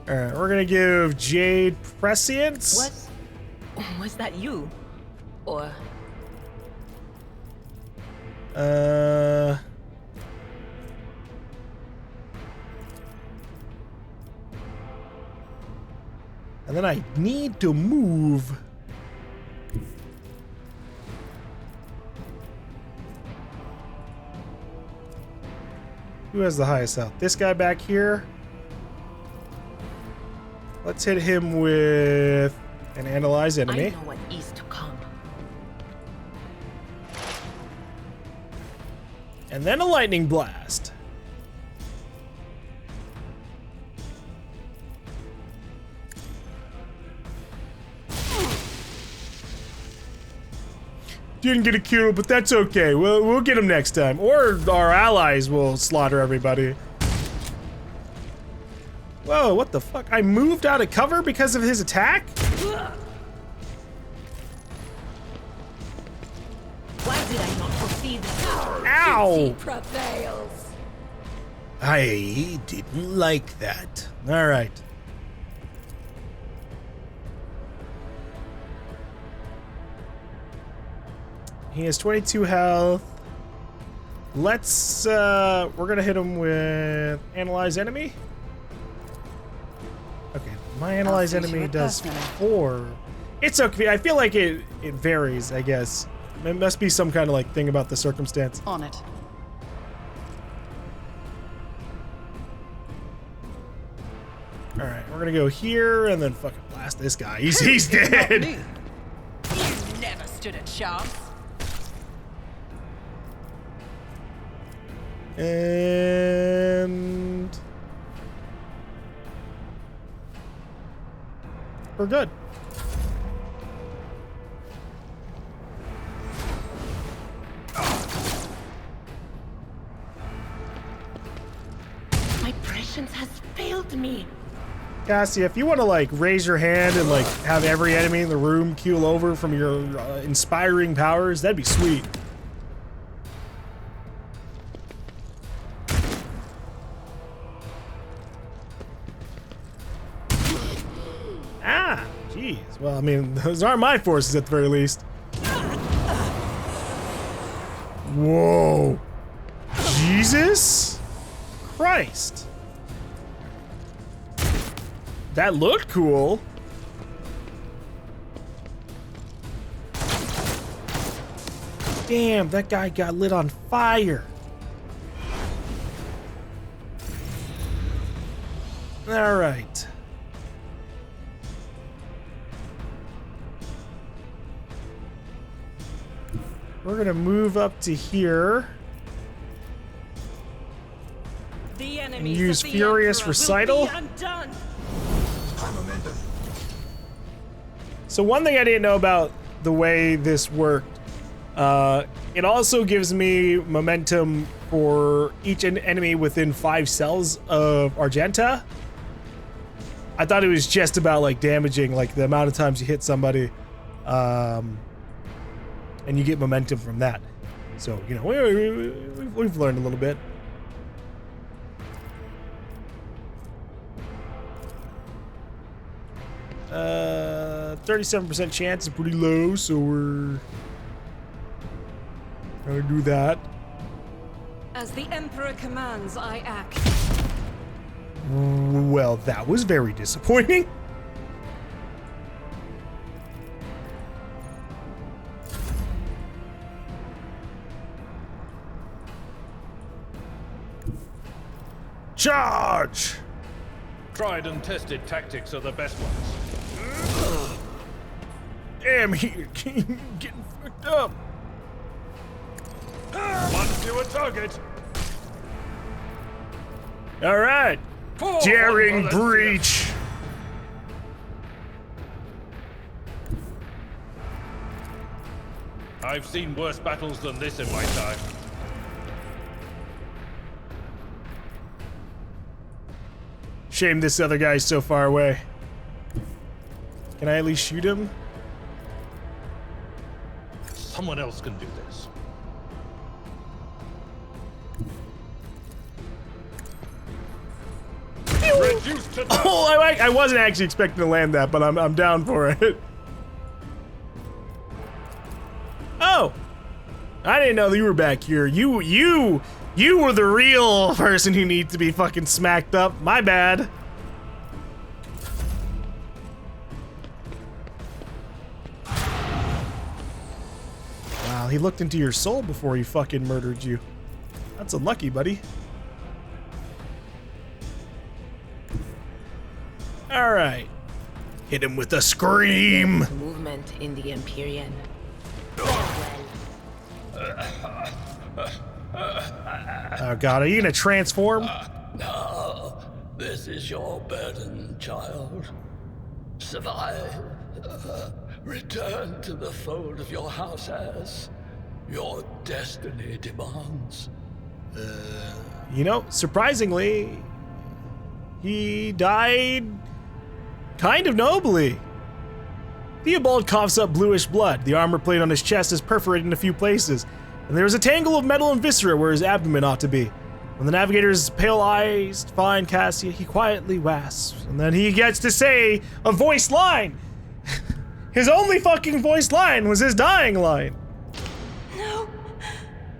Alright, we're gonna give Jade Prescience. Was that you? Or and then I need to move. Who has the highest health? This guy back here. Let's hit him with an analyze enemy. I know what is to come. And then a lightning blast. Didn't get a kill, but that's okay. We'll get him next time. Or our allies will slaughter everybody. Whoa, what the fuck? I moved out of cover because of his attack? Why did I not foresee this? Ow! Prevails. I didn't like that. Alright. He has 22 health. Let's, we're gonna hit him with Analyze Enemy. Okay, my Analyze see to Enemy it does personally. 4. It's okay, I feel like it varies, I guess. It must be some kind of like thing about the circumstance. On it. Alright, we're gonna go here and then fucking blast this guy. He's dead! You never stood a chance. And we're good. My prescience has failed me. Cassia, if you want to like raise your hand and like have every enemy in the room keel over from your inspiring powers, that'd be sweet. Ah, jeez. Well, I mean, those aren't my forces at the very least. Whoa. Jesus Christ. That looked cool. Damn, that guy got lit on fire. All right. We're gonna move up to here The and enemies use of the Furious Emperor Recital. will be undone. So one thing I didn't know about the way this worked, it also gives me momentum for each enemy within 5 cells of Argenta. I thought it was just about like damaging, like the amount of times you hit somebody, and you get momentum from that. So, you know, we've learned a little bit. 37% chance is pretty low, so we're gonna do that. As the Emperor commands, I act. Well, that was very disappointing. Charge! Tried and tested tactics are the best ones. Damn, here, getting fucked up. One to a target. All right, Four daring on the left. breach. I've seen worse battles than this in my time. Shame this other guy's so far away. Can I at least shoot him? Someone else can do this. Reduced to dust. Oh, I wasn't actually expecting to land that, but I'm down for it. Oh, I didn't know that you were back here. You were the real person who needs to be fucking smacked up. My bad. Wow, he looked into your soul before he fucking murdered you. That's unlucky, buddy. All right. Hit him with a scream. Movement in the Imperium. Oh god, are you gonna transform? No, this is your burden, child. Survive. Return to the fold of your house as your destiny demands. You know, surprisingly, he died kind of nobly. Theobald coughs up bluish blood. The armor plate on his chest is perforated in a few places, and there is a tangle of metal and viscera where his abdomen ought to be. When the navigator's pale eyes find Cassia, he quietly wasps, and then he gets to say a voiced line. His only fucking voiced line was his dying line. No!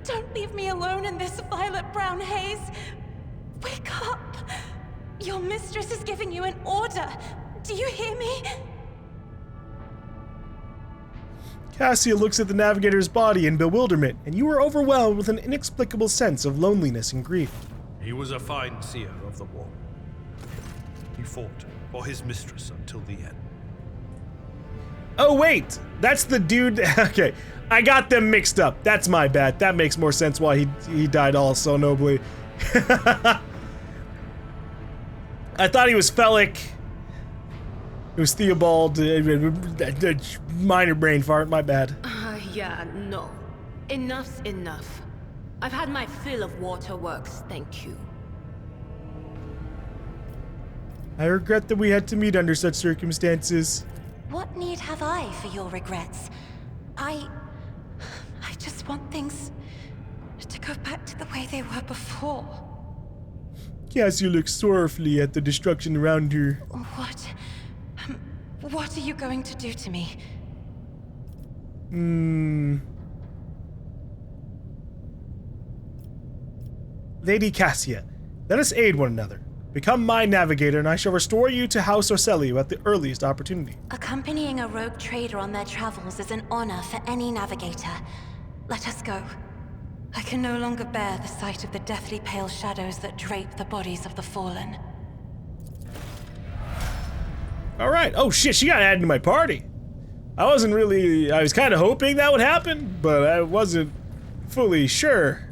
Don't leave me alone in this violet-brown haze! Wake up! Your mistress is giving you an order! Do you hear me? Cassia looks at the navigator's body in bewilderment, and you are overwhelmed with an inexplicable sense of loneliness and grief. He was a fine seer of the war. He fought for his mistress until the end. Oh wait, that's the dude. Okay, I got them mixed up. That's my bad. That makes more sense why he died all so nobly. I thought he was Felic. It was Theobald. Minor brain fart, my bad. Yeah, no. Enough's enough. I've had my fill of waterworks, thank you. I regret that we had to meet under such circumstances. What need have I for your regrets? I just want things to go back to the way they were before. Cassia looks sorrowfully at the destruction around her. What are you going to do to me? Lady Cassia, let us aid one another. Become my navigator, and I shall restore you to House Orselio at the earliest opportunity. Accompanying a rogue trader on their travels is an honor for any navigator. Let us go. I can no longer bear the sight of the deathly pale shadows that drape the bodies of the fallen. All right. Oh shit, she got added to my party. I was kind of hoping that would happen, but I wasn't fully sure.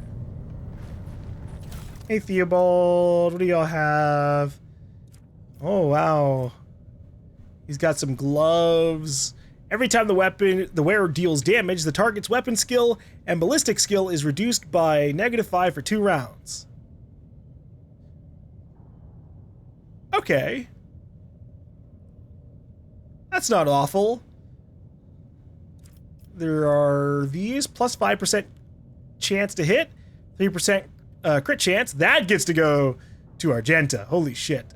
Hey Theobald, what do y'all have? Oh wow. He's got some gloves. Every time the wearer deals damage, the target's weapon skill and ballistic skill is reduced by -5 for 2 rounds. Okay. That's not awful. There are these, plus 5% chance to hit, 3% crit chance. That gets to go to Argenta. Holy shit.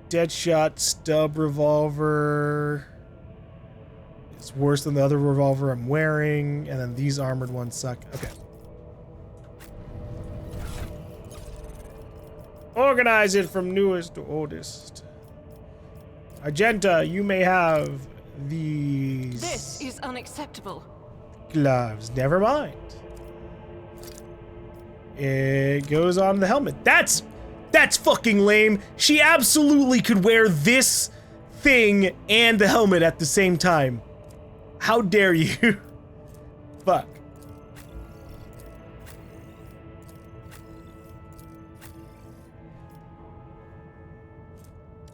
Deadshot, stub revolver. It's worse than the other revolver I'm wearing. And then these armored ones suck. Okay. Organize it from newest to oldest. Argenta, you may have these. This is unacceptable. Gloves. Never mind. It goes on the helmet. That's fucking lame. She absolutely could wear this thing and the helmet at the same time. How dare you? Fuck.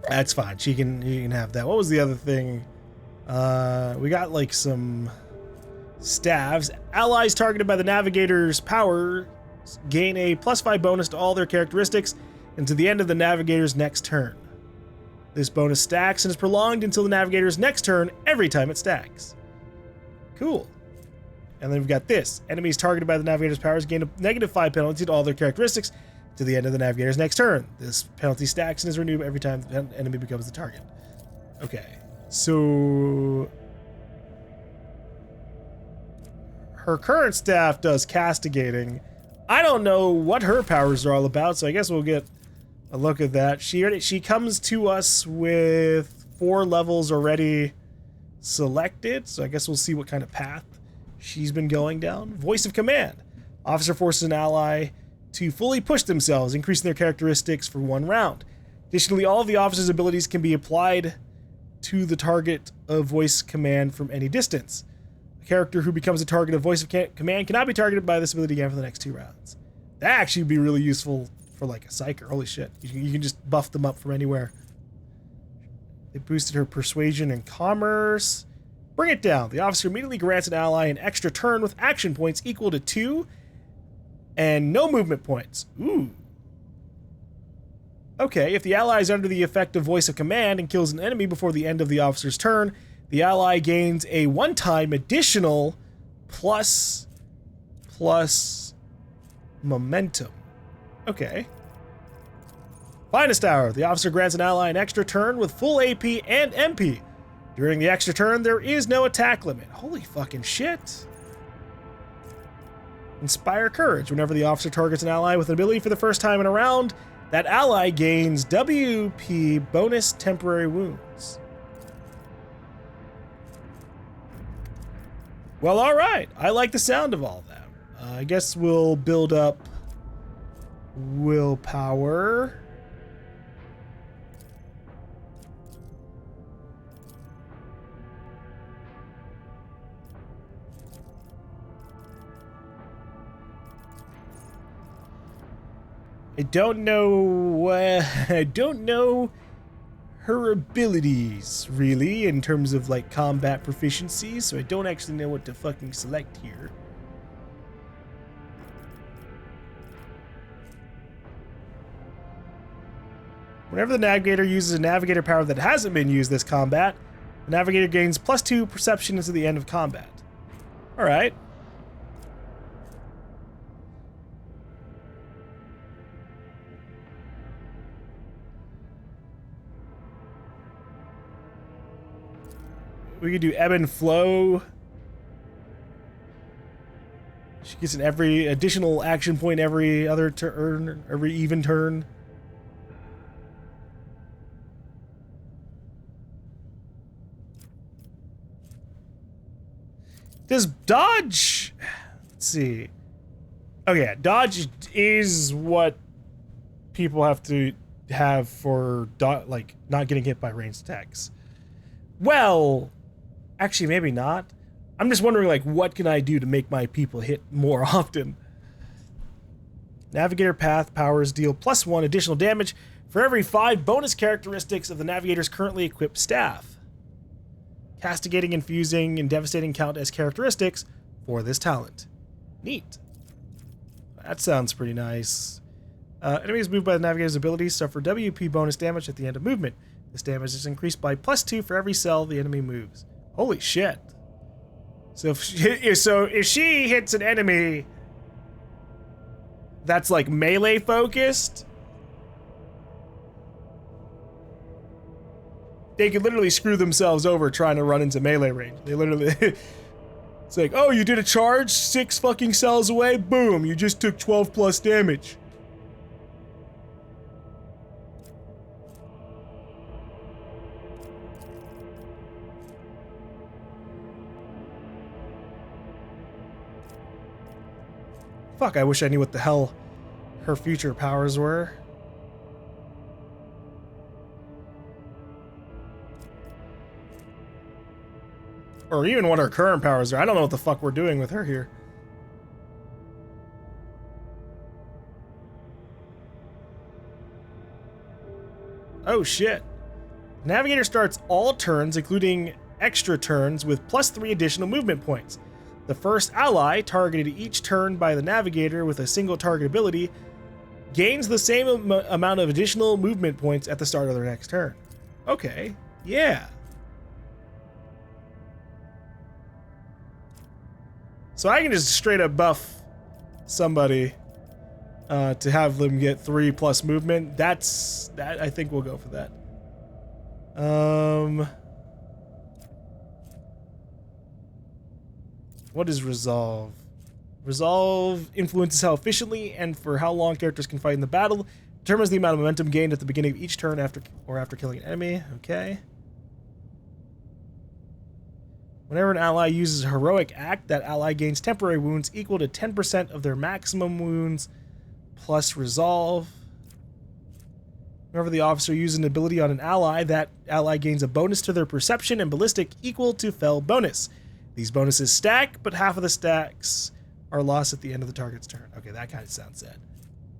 That's fine. You can have that. What was the other thing? We got like some staves. Allies targeted by the navigator's power gain a +5 bonus to all their characteristics and to the end of the navigator's next turn. This bonus stacks and is prolonged until the navigator's next turn every time it stacks. Cool. And then we've got this. Enemies targeted by the navigator's powers gain a -5 penalty to all their characteristics to the end of the navigator's next turn. This penalty stacks and is renewed every time the enemy becomes the target. Okay, so her current staff does castigating. I don't know what her powers are all about, so I guess we'll get a look at that. She comes to us with 4 levels already selected, so I guess we'll see what kind of path she's been going down. Voice of command. Officer forces an ally to fully push themselves, increasing their characteristics for 1 round. Additionally, all of the officer's abilities can be applied to the target of voice command from any distance. A character who becomes a target of voice of command cannot be targeted by this ability again for the next 2 rounds. That actually would be really useful for like a psyker. Holy shit. You can just buff them up from anywhere. They boosted her persuasion and commerce. Bring it down. The officer immediately grants an ally an extra turn with action points equal to 2 and no movement points. Ooh. Okay, if the ally is under the effect of voice of command and kills an enemy before the end of the officer's turn, the ally gains a one-time additional plus momentum. Okay. Finest hour. The officer grants an ally an extra turn with full AP and MP. During the extra turn, there is no attack limit. Holy fucking shit. Inspire courage. Whenever the officer targets an ally with an ability for the first time in a round, that ally gains WP bonus temporary wounds. Well, all right. I like the sound of all that. I guess we'll build up willpower. I don't know her abilities really in terms of like combat proficiency, so I don't actually know what to fucking select here. Whenever the navigator uses a navigator power that hasn't been used this combat, the navigator gains +2 perception until the end of combat. All right. We could do ebb and flow. She gets an every additional action point every other turn, every even turn. Does dodge? Let's see. Okay, dodge is what people have to have for like not getting hit by ranged attacks. Well, actually, maybe not. I'm just wondering, like, what can I do to make my people hit more often? Navigator path powers deal +1 additional damage for every 5 bonus characteristics of the navigator's currently equipped staff. Castigating, infusing, and devastating count as characteristics for this talent. Neat. That sounds pretty nice. Enemies moved by the navigator's abilities suffer WP bonus damage at the end of movement. This damage is increased by +2 for every cell the enemy moves. Holy shit. So if she hits an enemy that's like melee focused, they could literally screw themselves over trying to run into melee range. They literally it's like, oh, you did a charge 6 fucking cells away, boom, you just took 12 plus damage. Fuck, I wish I knew what the hell her future powers were. Or even what her current powers are. I don't know what the fuck we're doing with her here. Oh shit. Navigator starts all turns, including extra turns with +3 additional movement points. The first ally targeted each turn by the navigator with a single target ability gains the same amount of additional movement points at the start of their next turn. Okay, yeah. So I can just straight up buff somebody to have them get 3+ movement. That I think we'll go for that. What is resolve? Resolve influences how efficiently and for how long characters can fight in the battle. Determines the amount of momentum gained at the beginning of each turn after killing an enemy. Okay. Whenever an ally uses a heroic act, that ally gains temporary wounds equal to 10% of their maximum wounds plus resolve. Whenever the officer uses an ability on an ally, that ally gains a bonus to their perception and ballistic equal to fell bonus. These bonuses stack, but half of the stacks are lost at the end of the target's turn. Okay, that kind of sounds sad.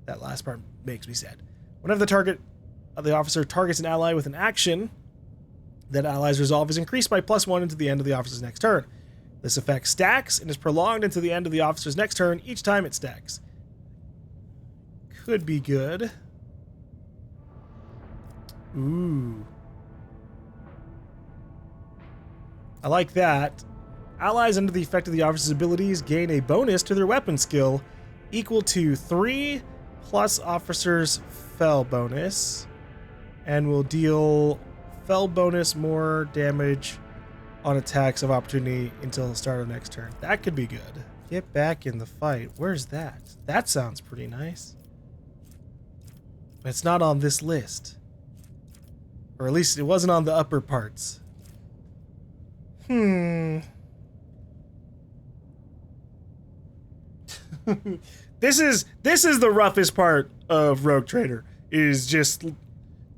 That last part makes me sad. Whenever the officer targets an ally with an action, that ally's resolve is increased by +1 into the end of the officer's next turn. This effect stacks and is prolonged into the end of the officer's next turn each time it stacks. Could be good. Ooh. I like that. Allies under the effect of the officer's abilities gain a bonus to their weapon skill equal to 3 plus officer's fell bonus, and will deal fell bonus more damage on attacks of opportunity until the start of next turn. That could be good. Get back in the fight. Where's that? That sounds pretty nice. But it's not on this list. Or at least it wasn't on the upper parts. This is the roughest part of Rogue Trader, is just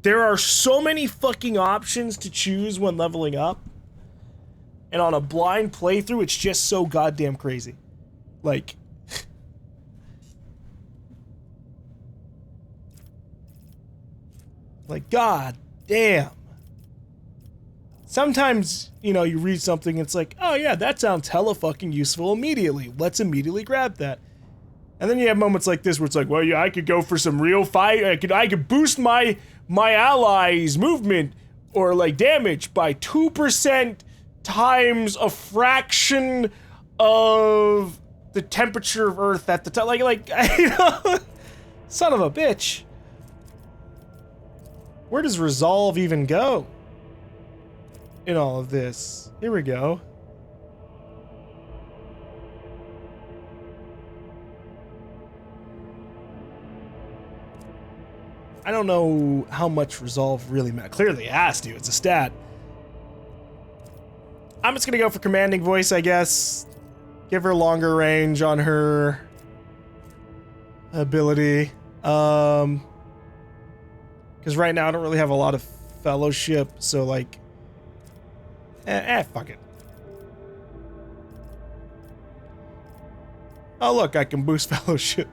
there are so many fucking options to choose when leveling up, and on a blind playthrough it's just so goddamn crazy. Like god damn. Sometimes, you know, you read something and it's like, oh yeah, that sounds hella fucking useful immediately. Let's immediately grab that. And then you have moments like this where it's like, well, yeah, I could go for some real fight. I could boost my allies' movement or like damage by 2% times a fraction of the temperature of Earth at the time. Like, you know, son of a bitch. Where does resolve even go in all of this? Here we go. I don't know how much resolve really matters. Clearly it has to. It's a stat. I'm just gonna go for commanding voice, I guess. Give her longer range on her ability. Because right now I don't really have a lot of fellowship, so like, fuck it. Oh look, I can boost fellowship.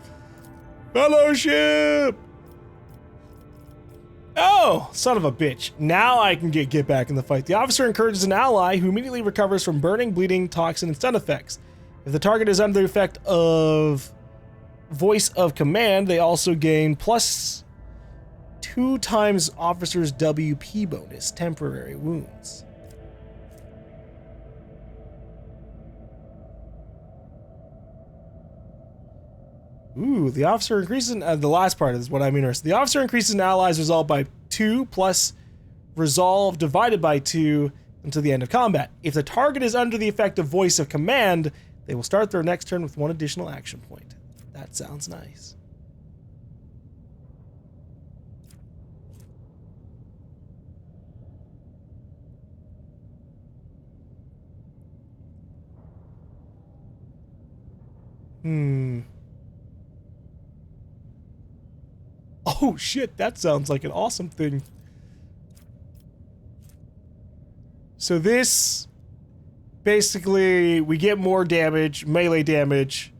Fellowship! Oh, son of a bitch. Now I can get back in the fight. The officer encourages an ally who immediately recovers from burning, bleeding, toxin, and stun effects. If the target is under the effect of voice of command, they also gain +2 times officer's WP bonus, temporary wounds. Ooh, the officer increases, the last part is what I'm interested in. The officer increases an ally's resolve by 2 plus resolve divided by 2 until the end of combat. If the target is under the effect of voice of command, they will start their next turn with 1 additional action point. That sounds nice. Oh shit, that sounds like an awesome thing. So this, basically, we get more damage, melee damage.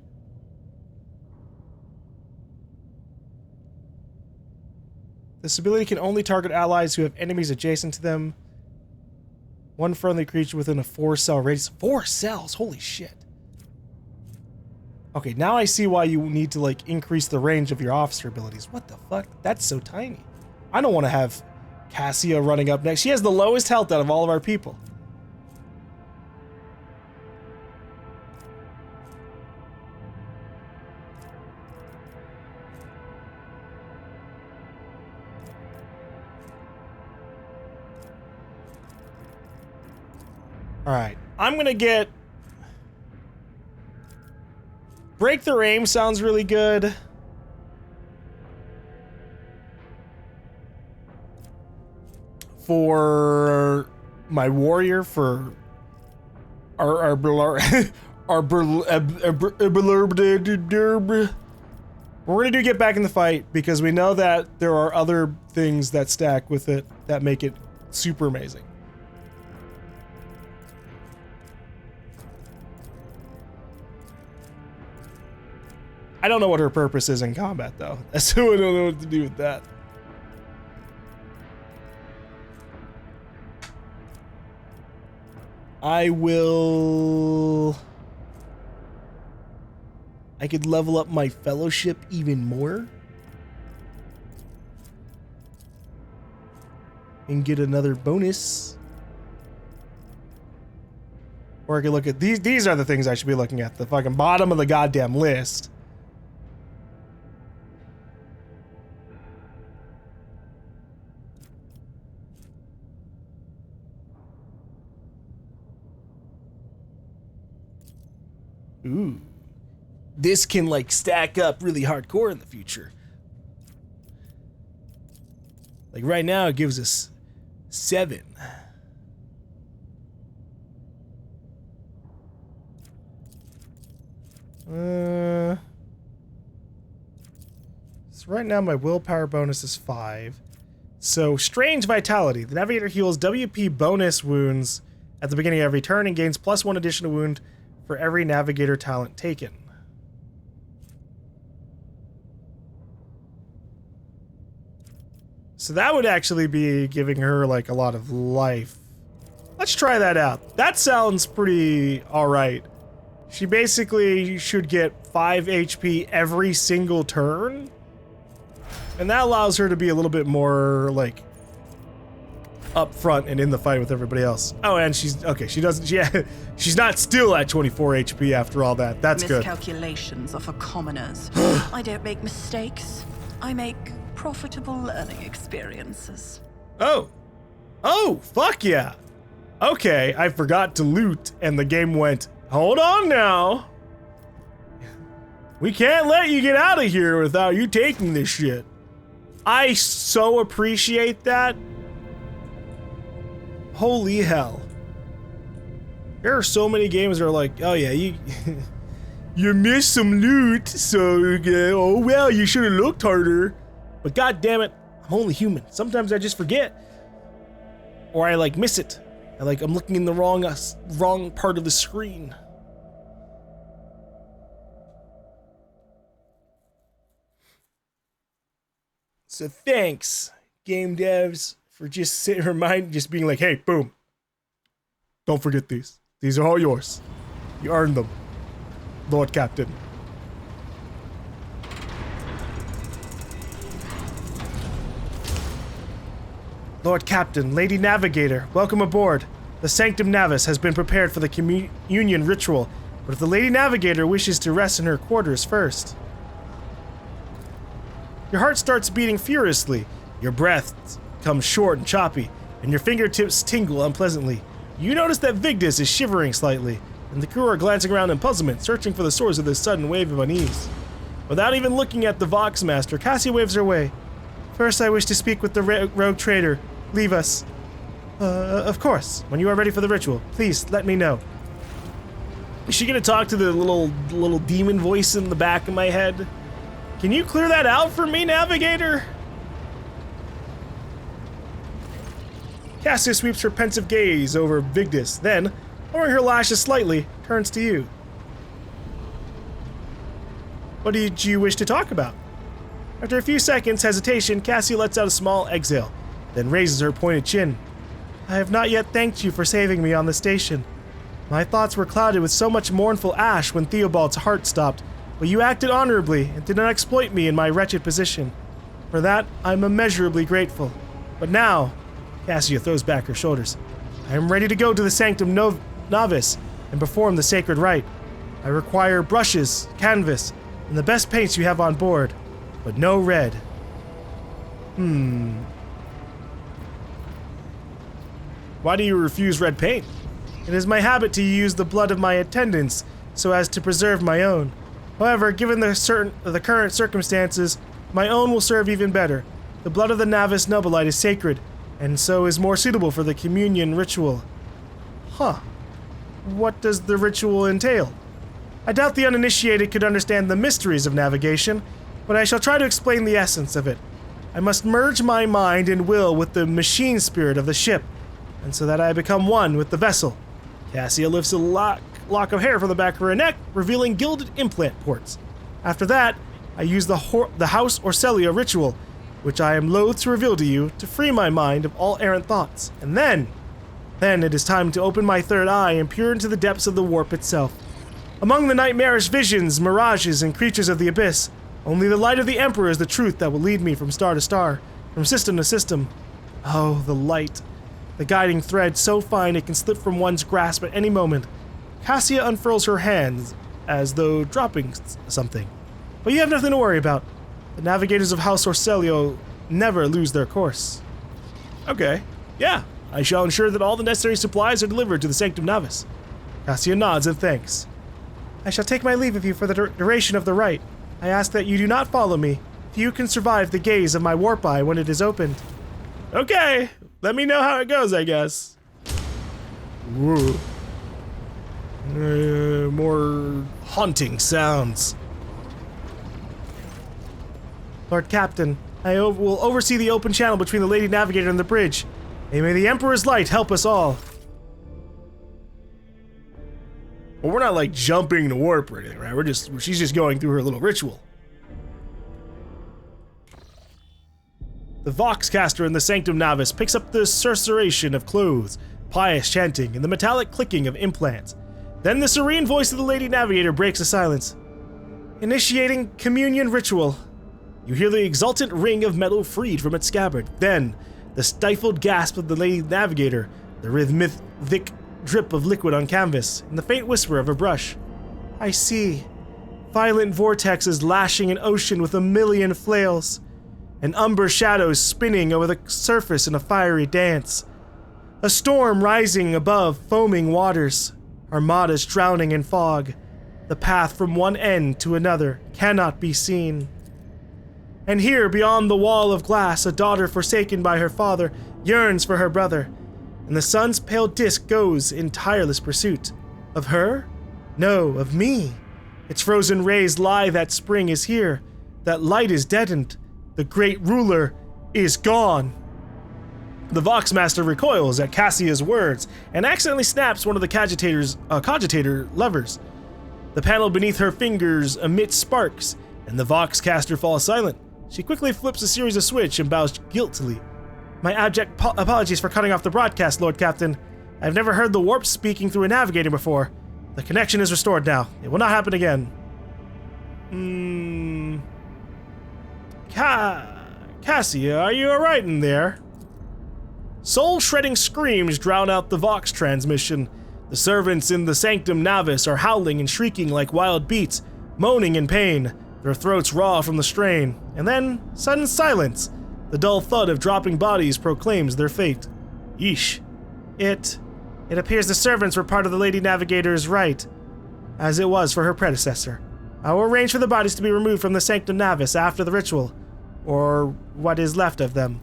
This ability can only target allies who have enemies adjacent to them. One friendly creature within a 4-cell radius. 4 cells? Holy shit. Okay, now I see why you need to, like, increase the range of your officer abilities. What the fuck? That's so tiny. I don't want to have Cassia running up next. She has the lowest health out of all of our people. Alright, I'm gonna get... Break their aim sounds really good. For my warrior, for our we're gonna do get back in the fight because we know that there are other things that stack with it that make it super amazing. I don't know what her purpose is in combat, though. So I don't know what to do with that. I could level up my fellowship even more. And get another bonus. Or I could look at these. These are the things I should be looking at. The fucking bottom of the goddamn list. Ooh. This can, like, stack up really hardcore in the future. Like, right now, it gives us 7. So right now, my willpower bonus is 5. So, Strange Vitality. The Navigator heals WP bonus wounds at the beginning of every turn and gains +1 additional wound for every Navigator talent taken. So that would actually be giving her, like, a lot of life. Let's try that out. That sounds pretty alright. She basically should get 5 HP every single turn. And that allows her to be a little bit more, like, up front and in the fight with everybody else. Oh, and she's okay. She doesn't. She's not still at 24 HP after all that. That's good. Miscalculations are for commoners. I don't make mistakes. I make profitable learning experiences. Oh, fuck yeah. Okay, I forgot to loot, and the game went. Hold on now. We can't let you get out of here without you taking this shit. I so appreciate that. Holy hell. There are so many games that are like, oh yeah, you you missed some loot, so oh well, you should have looked harder. But god damn it, I'm only human. Sometimes I just forget. Or I like miss it. I'm looking in the wrong part of the screen. So thanks, game devs, for just just being like, hey, boom. Don't forget these. These are all yours. You earned them, Lord Captain. Lord Captain, Lady Navigator, welcome aboard. The Sanctum Navis has been prepared for the communion ritual, but if the Lady Navigator wishes to rest in her quarters first. Your heart starts beating furiously, your breath comes short and choppy, and your fingertips tingle unpleasantly. You notice that Vigdis is shivering slightly, and the crew are glancing around in puzzlement, searching for the source of this sudden wave of unease. Without even looking at the Voxmaster, Cassia waves her way. First, I wish to speak with the rogue traitor. Leave us. Of course. When you are ready for the ritual, please let me know. Is she gonna talk to the little demon voice in the back of my head? Can you clear that out for me, Navigator? Cassia sweeps her pensive gaze over Vigdis, then, lowering her lashes slightly, turns to you. What did you wish to talk about? After a few seconds hesitation, Cassia lets out a small exhale, then raises her pointed chin. I have not yet thanked you for saving me on the station. My thoughts were clouded with so much mournful ash when Theobald's heart stopped, but you acted honorably and did not exploit me in my wretched position. For that, I am immeasurably grateful. But now, Cassia throws back her shoulders, I am ready to go to the Sanctum Novice and perform the sacred rite. I require brushes, canvas, and the best paints you have on board, but no red. Why do you refuse red paint? It is my habit to use the blood of my attendants so as to preserve my own. However, given the current circumstances, my own will serve even better. The blood of the Navis Nobilite is sacred, and so is more suitable for the communion ritual. Huh. What does the ritual entail? I doubt the uninitiated could understand the mysteries of navigation, but I shall try to explain the essence of it. I must merge my mind and will with the machine spirit of the ship, and so that I become one with the vessel. Cassia lifts a lock of hair from the back of her neck, revealing gilded implant ports. After that, I use the House Orcelia ritual, which I am loath to reveal to you, to free my mind of all errant thoughts. And then it is time to open my third eye and peer into the depths of the warp itself. Among the nightmarish visions, mirages, and creatures of the abyss, only the light of the Emperor is the truth that will lead me from star to star, from system to system. Oh, the light. The guiding thread so fine it can slip from one's grasp at any moment. Cassia unfurls her hands, as though dropping something. But you have nothing to worry about. The navigators of House Orcelio never lose their course. Okay, yeah. I shall ensure that all the necessary supplies are delivered to the Sanctum Novice. Cassia nods and thanks. I shall take my leave of you for the duration of the rite. I ask that you do not follow me. Few can survive the gaze of my warp eye when it is opened. Okay, let me know how it goes, I guess. Whoa. More haunting sounds. Lord Captain, I will oversee the open channel between the Lady Navigator and the bridge. And may the Emperor's light help us all. Well, we're not like jumping the warp or anything, right? She's just going through her little ritual. The Voxcaster in the Sanctum Novice picks up the susurration of clothes, pious chanting, and the metallic clicking of implants. Then the serene voice of the Lady Navigator breaks the silence. Initiating communion ritual. You hear the exultant ring of metal freed from its scabbard. Then, the stifled gasp of the Lady Navigator, the rhythmic drip of liquid on canvas, and the faint whisper of a brush. I see. Violent vortexes lashing an ocean with a million flails, and umber shadows spinning over the surface in a fiery dance. A storm rising above foaming waters, armadas drowning in fog. The path from one end to another cannot be seen. And here, beyond the wall of glass, a daughter forsaken by her father yearns for her brother, and the sun's pale disk goes in tireless pursuit. Of her? No, of me. Its frozen rays lie that spring is here, that light is deadened, the great ruler is gone. The Voxmaster recoils at Cassia's words and accidentally snaps one of the cogitator levers. The panel beneath her fingers emits sparks, and the Voxcaster falls silent. She quickly flips a series of switch and bows guiltily. My abject apologies for cutting off the broadcast, Lord Captain. I've never heard the warp speaking through a navigator before. The connection is restored now. It will not happen again. Cassia, are you alright in there? Soul-shredding screams drown out the Vox transmission. The servants in the Sanctum Novice are howling and shrieking like wild beasts, moaning in pain, their throats raw from the strain. And then, sudden silence. The dull thud of dropping bodies proclaims their fate. Yeesh. It appears the servants were part of the Lady Navigator's rite, as it was for her predecessor. I will arrange for the bodies to be removed from the Sanctum Novice after the ritual, or what is left of them.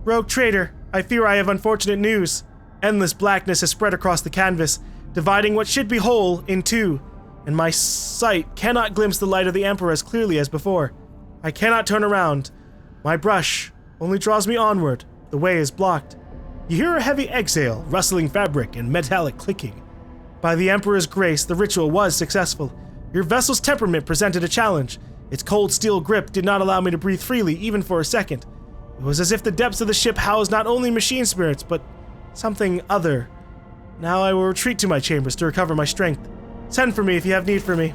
Rogue traitor, I fear I have unfortunate news. Endless blackness has spread across the canvas, dividing what should be whole in two, and my sight cannot glimpse the light of the Emperor as clearly as before. I cannot turn around. My brush only draws me onward. The way is blocked. You hear a heavy exhale, rustling fabric, and metallic clicking. By the Emperor's grace, the ritual was successful. Your vessel's temperament presented a challenge. Its cold steel grip did not allow me to breathe freely even for a second. It was as if the depths of the ship housed not only machine spirits, but something other. Now I will retreat to my chambers to recover my strength. Send for me if you have need for me.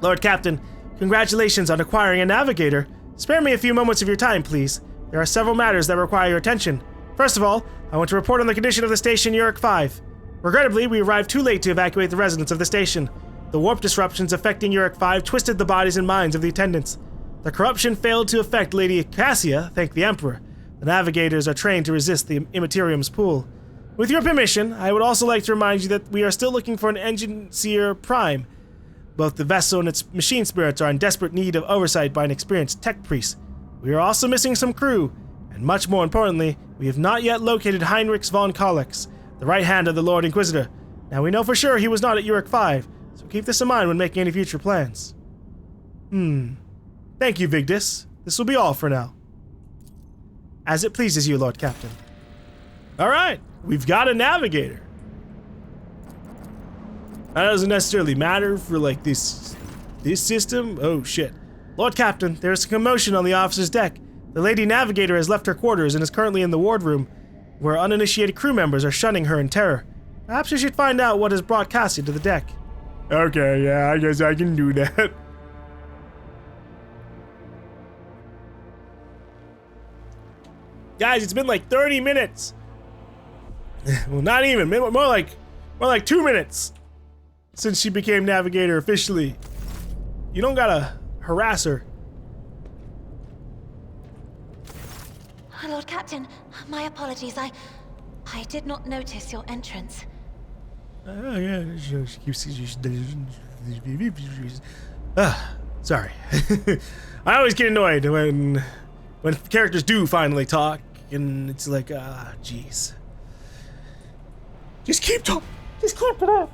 Lord Captain, congratulations on acquiring a navigator. Spare me a few moments of your time, please. There are several matters that require your attention. First of all, I want to report on the condition of the station Urak 5. Regrettably, we arrived too late to evacuate the residents of the station. The warp disruptions affecting Urak 5 twisted the bodies and minds of the attendants. The corruption failed to affect Lady Cassia, thank the Emperor. The navigators are trained to resist the Imperium's pull. With your permission, I would also like to remind you that we are still looking for an engineer prime. Both the vessel and its machine spirits are in desperate need of oversight by an experienced tech priest. We are also missing some crew, and much more importantly, we have not yet located Heinrich von Kollex, the right hand of the Lord Inquisitor. Now we know for sure he was not at Urak 5, so keep this in mind when making any future plans. Thank you, Vigdis. This will be all for now. As it pleases you, Lord Captain. Alright, we've got a navigator. That doesn't necessarily matter for, like, this system. Oh, shit. Lord Captain, there is a commotion on the officer's deck. The Lady Navigator has left her quarters and is currently in the wardroom, where uninitiated crew members are shunning her in terror. Perhaps you should find out what has brought Cassia to the deck. Okay, yeah, I guess I can do that. Guys, it's been like 30 minutes. Well, not even. More like 2 minutes since she became navigator officially. You don't gotta harass her. Lord Captain, my apologies. I did not notice your entrance. Sorry. I always get annoyed when characters do finally talk, and it's like, jeez. Just keep talking. Just keep it up.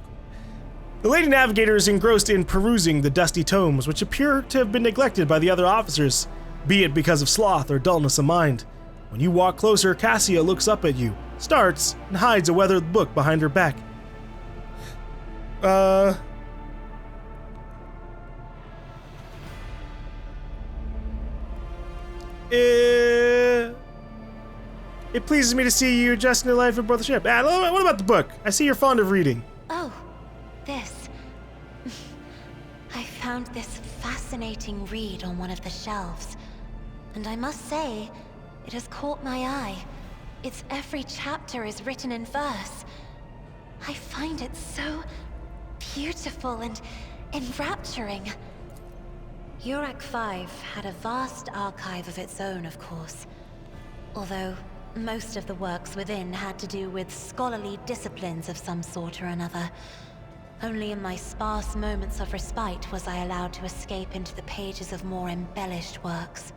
The Lady Navigator is engrossed in perusing the dusty tomes, which appear to have been neglected by the other officers, be it because of sloth or dullness of mind. When you walk closer, Cassia looks up at you, starts, and hides a weathered book behind her back. It pleases me to see you adjusting your life aboard the ship. What about the book? I see you're fond of reading. Oh, this. I found this fascinating read on one of the shelves, and I must say, it has caught my eye. Its every chapter is written in verse. I find it so beautiful and enrapturing. Urak 5 had a vast archive of its own, of course. Although most of the works within had to do with scholarly disciplines of some sort or another. Only in my sparse moments of respite was I allowed to escape into the pages of more embellished works.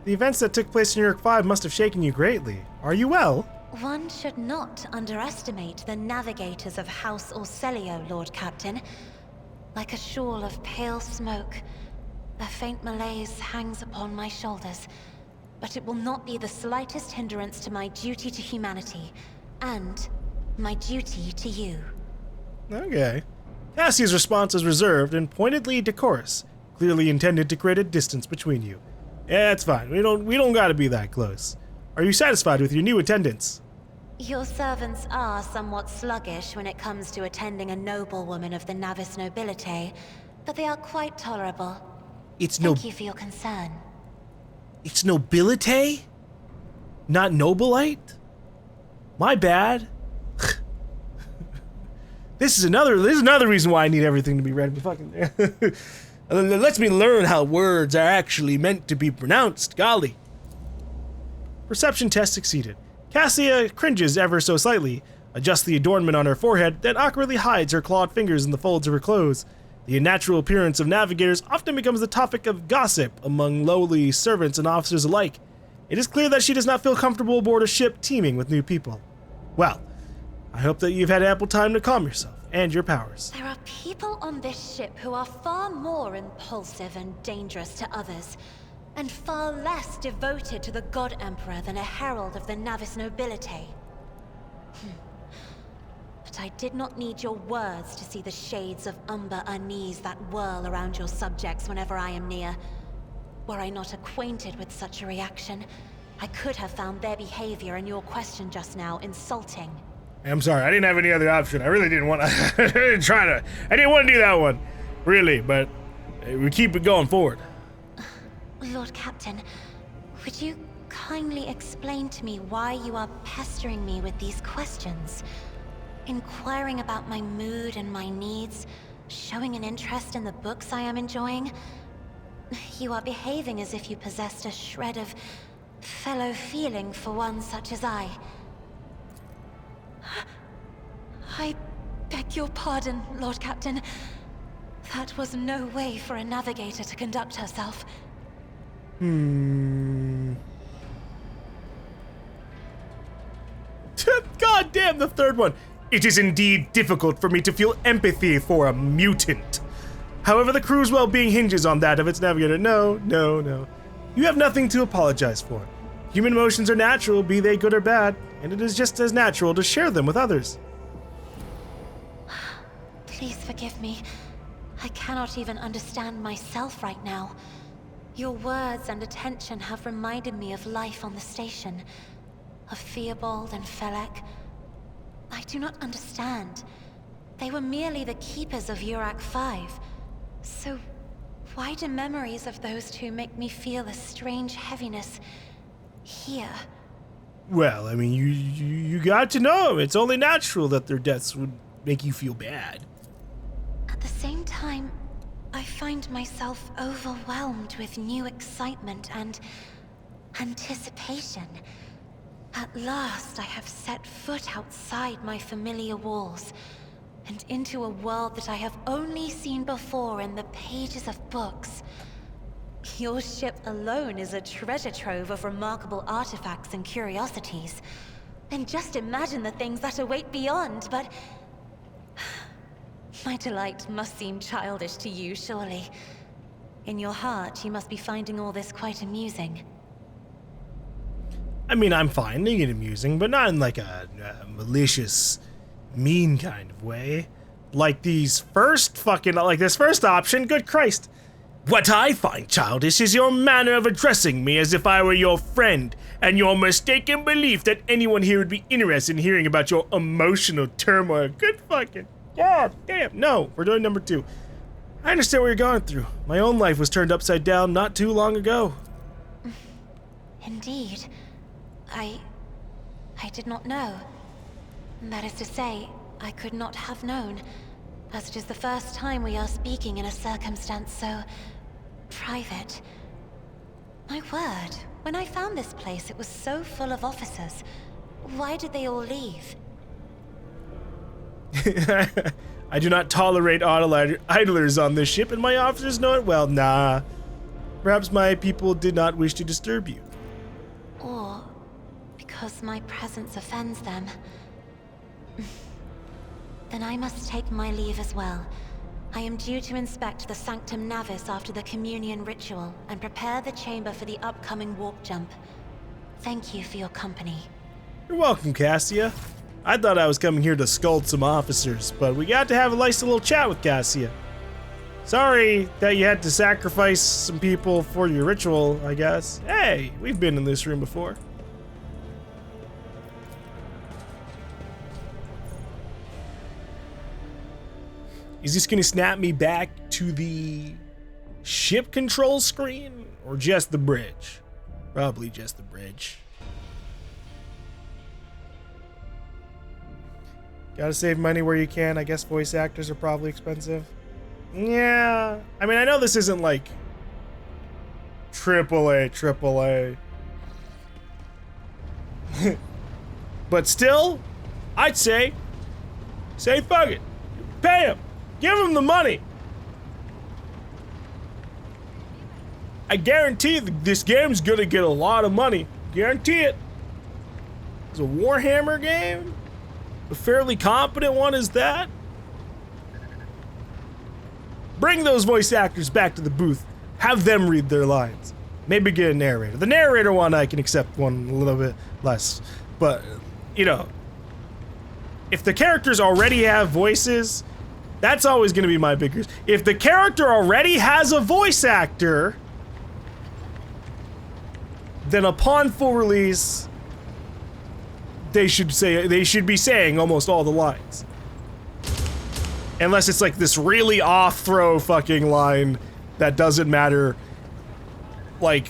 The events that took place in Urak 5 must have shaken you greatly. Are you well? One should not underestimate the navigators of House Orselio, Lord Captain. Like a shawl of pale smoke, a faint malaise hangs upon my shoulders, but it will not be the slightest hindrance to my duty to humanity, and my duty to you. Okay. Cassie's response is reserved and pointedly decorous, clearly intended to create a distance between you. Yeah, it's fine. We don't gotta be that close. Are you satisfied with your new attendants? Your servants are somewhat sluggish when it comes to attending a noblewoman of the Navis nobility, but they are quite tolerable. Thank you for your concern. It's nobility? Not nobilite? My bad. This is another reason why I need everything to be read. It lets me learn how words are actually meant to be pronounced. Golly. Perception test succeeded. Cassia cringes ever so slightly, adjusts the adornment on her forehead, then awkwardly hides her clawed fingers in the folds of her clothes. The unnatural appearance of navigators often becomes the topic of gossip among lowly servants and officers alike. It is clear that she does not feel comfortable aboard a ship teeming with new people. Well, I hope that you've had ample time to calm yourself and your powers. There are people on this ship who are far more impulsive and dangerous to others, and far less devoted to the God Emperor than a herald of the Navis nobility. But I did not need your words to see the shades of umber unease that whirl around your subjects whenever I am near. Were I not acquainted with such a reaction, I could have found their behavior and your question just now insulting. I'm sorry, I didn't have any other option. I really didn't want to. I didn't want to do that one, really, but we keep it going forward. Lord Captain, would you kindly explain to me why you are pestering me with these questions? Inquiring about my mood and my needs, showing an interest in the books I am enjoying. You are behaving as if you possessed a shred of fellow feeling for one such as I. I beg your pardon, Lord Captain. That was no way for a navigator to conduct herself. God damn, the third one. It is indeed difficult for me to feel empathy for a mutant. However, the crew's well-being hinges on that of its navigator. No. You have nothing to apologize for. Human emotions are natural, be they good or bad, and it is just as natural to share them with others. Please forgive me. I cannot even understand myself right now. Your words and attention have reminded me of life on the station, of Theobald and Felek. I do not understand. They were merely the keepers of Urak 5. So why do memories of those two make me feel a strange heaviness here? Well, I mean, you got to know them. It's only natural that their deaths would make you feel bad. At the same time, I find myself overwhelmed with new excitement and anticipation. At last, I have set foot outside my familiar walls and into a world that I have only seen before in the pages of books. Your ship alone is a treasure trove of remarkable artifacts and curiosities. And just imagine the things that await beyond, but my delight must seem childish to you, surely. In your heart, you must be finding all this quite amusing. I mean, I'm finding it amusing, but not in like a malicious, mean kind of way. Like this first option, good Christ. What I find childish is your manner of addressing me as if I were your friend, and your mistaken belief that anyone here would be interested in hearing about your emotional turmoil. Good fucking God damn. No, we're doing number 2. I understand what you're going through. My own life was turned upside down not too long ago. Indeed. I did not know. That is to say, I could not have known, as it is the first time we are speaking in a circumstance so private. My word, when I found this place, it was so full of officers. Why did they all leave? I do not tolerate idlers on this ship, and my officers know it well. Nah. Perhaps my people did not wish to disturb you. Or because my presence offends them. Then I must take my leave as well. I am due to inspect the Sanctum Navis after the communion ritual and prepare the chamber for the upcoming warp jump. Thank you for your company. You're welcome, Cassia. I thought I was coming here to scold some officers, but we got to have a nice little chat with Cassia. Sorry that you had to sacrifice some people for your ritual, I guess. Hey, we've been in this room before. Is this gonna snap me back to the ship control screen or just the bridge? Probably just the bridge. Gotta save money where you can. I guess voice actors are probably expensive. Yeah. I mean, I know this isn't like AAA. But still, I'd say fuck it. Pay him. Give him the money. I guarantee this game's gonna get a lot of money. Guarantee it. It's a Warhammer game. A fairly competent one is that. Bring those voice actors back to the booth. Have them read their lines. Maybe get a narrator. The narrator one I can accept one a little bit less. But, you know, if the characters already have voices, that's always going to be my biggest. If the character already has a voice actor, then upon full release, they should be saying almost all the lines. Unless it's like this really off-throw fucking line that doesn't matter, like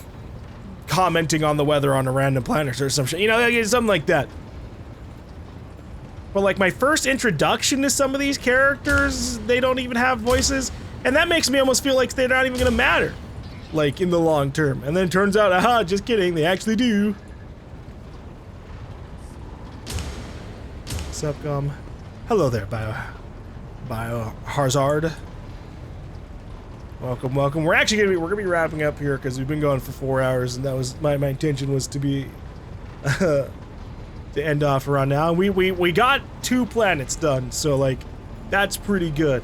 commenting on the weather on a random planet or some shit, you know, like, something like that. But like my first introduction to some of these characters, they don't even have voices, and that makes me almost feel like they're not even gonna matter, like in the long term. And then it turns out, aha, just kidding, they actually do. What's up, GaLm? Hello there, Bio Harzard. Welcome, welcome. We're gonna be wrapping up here because we've been going for 4 hours, and that was my intention was to be to end off around now. We got 2 planets done, so like that's pretty good.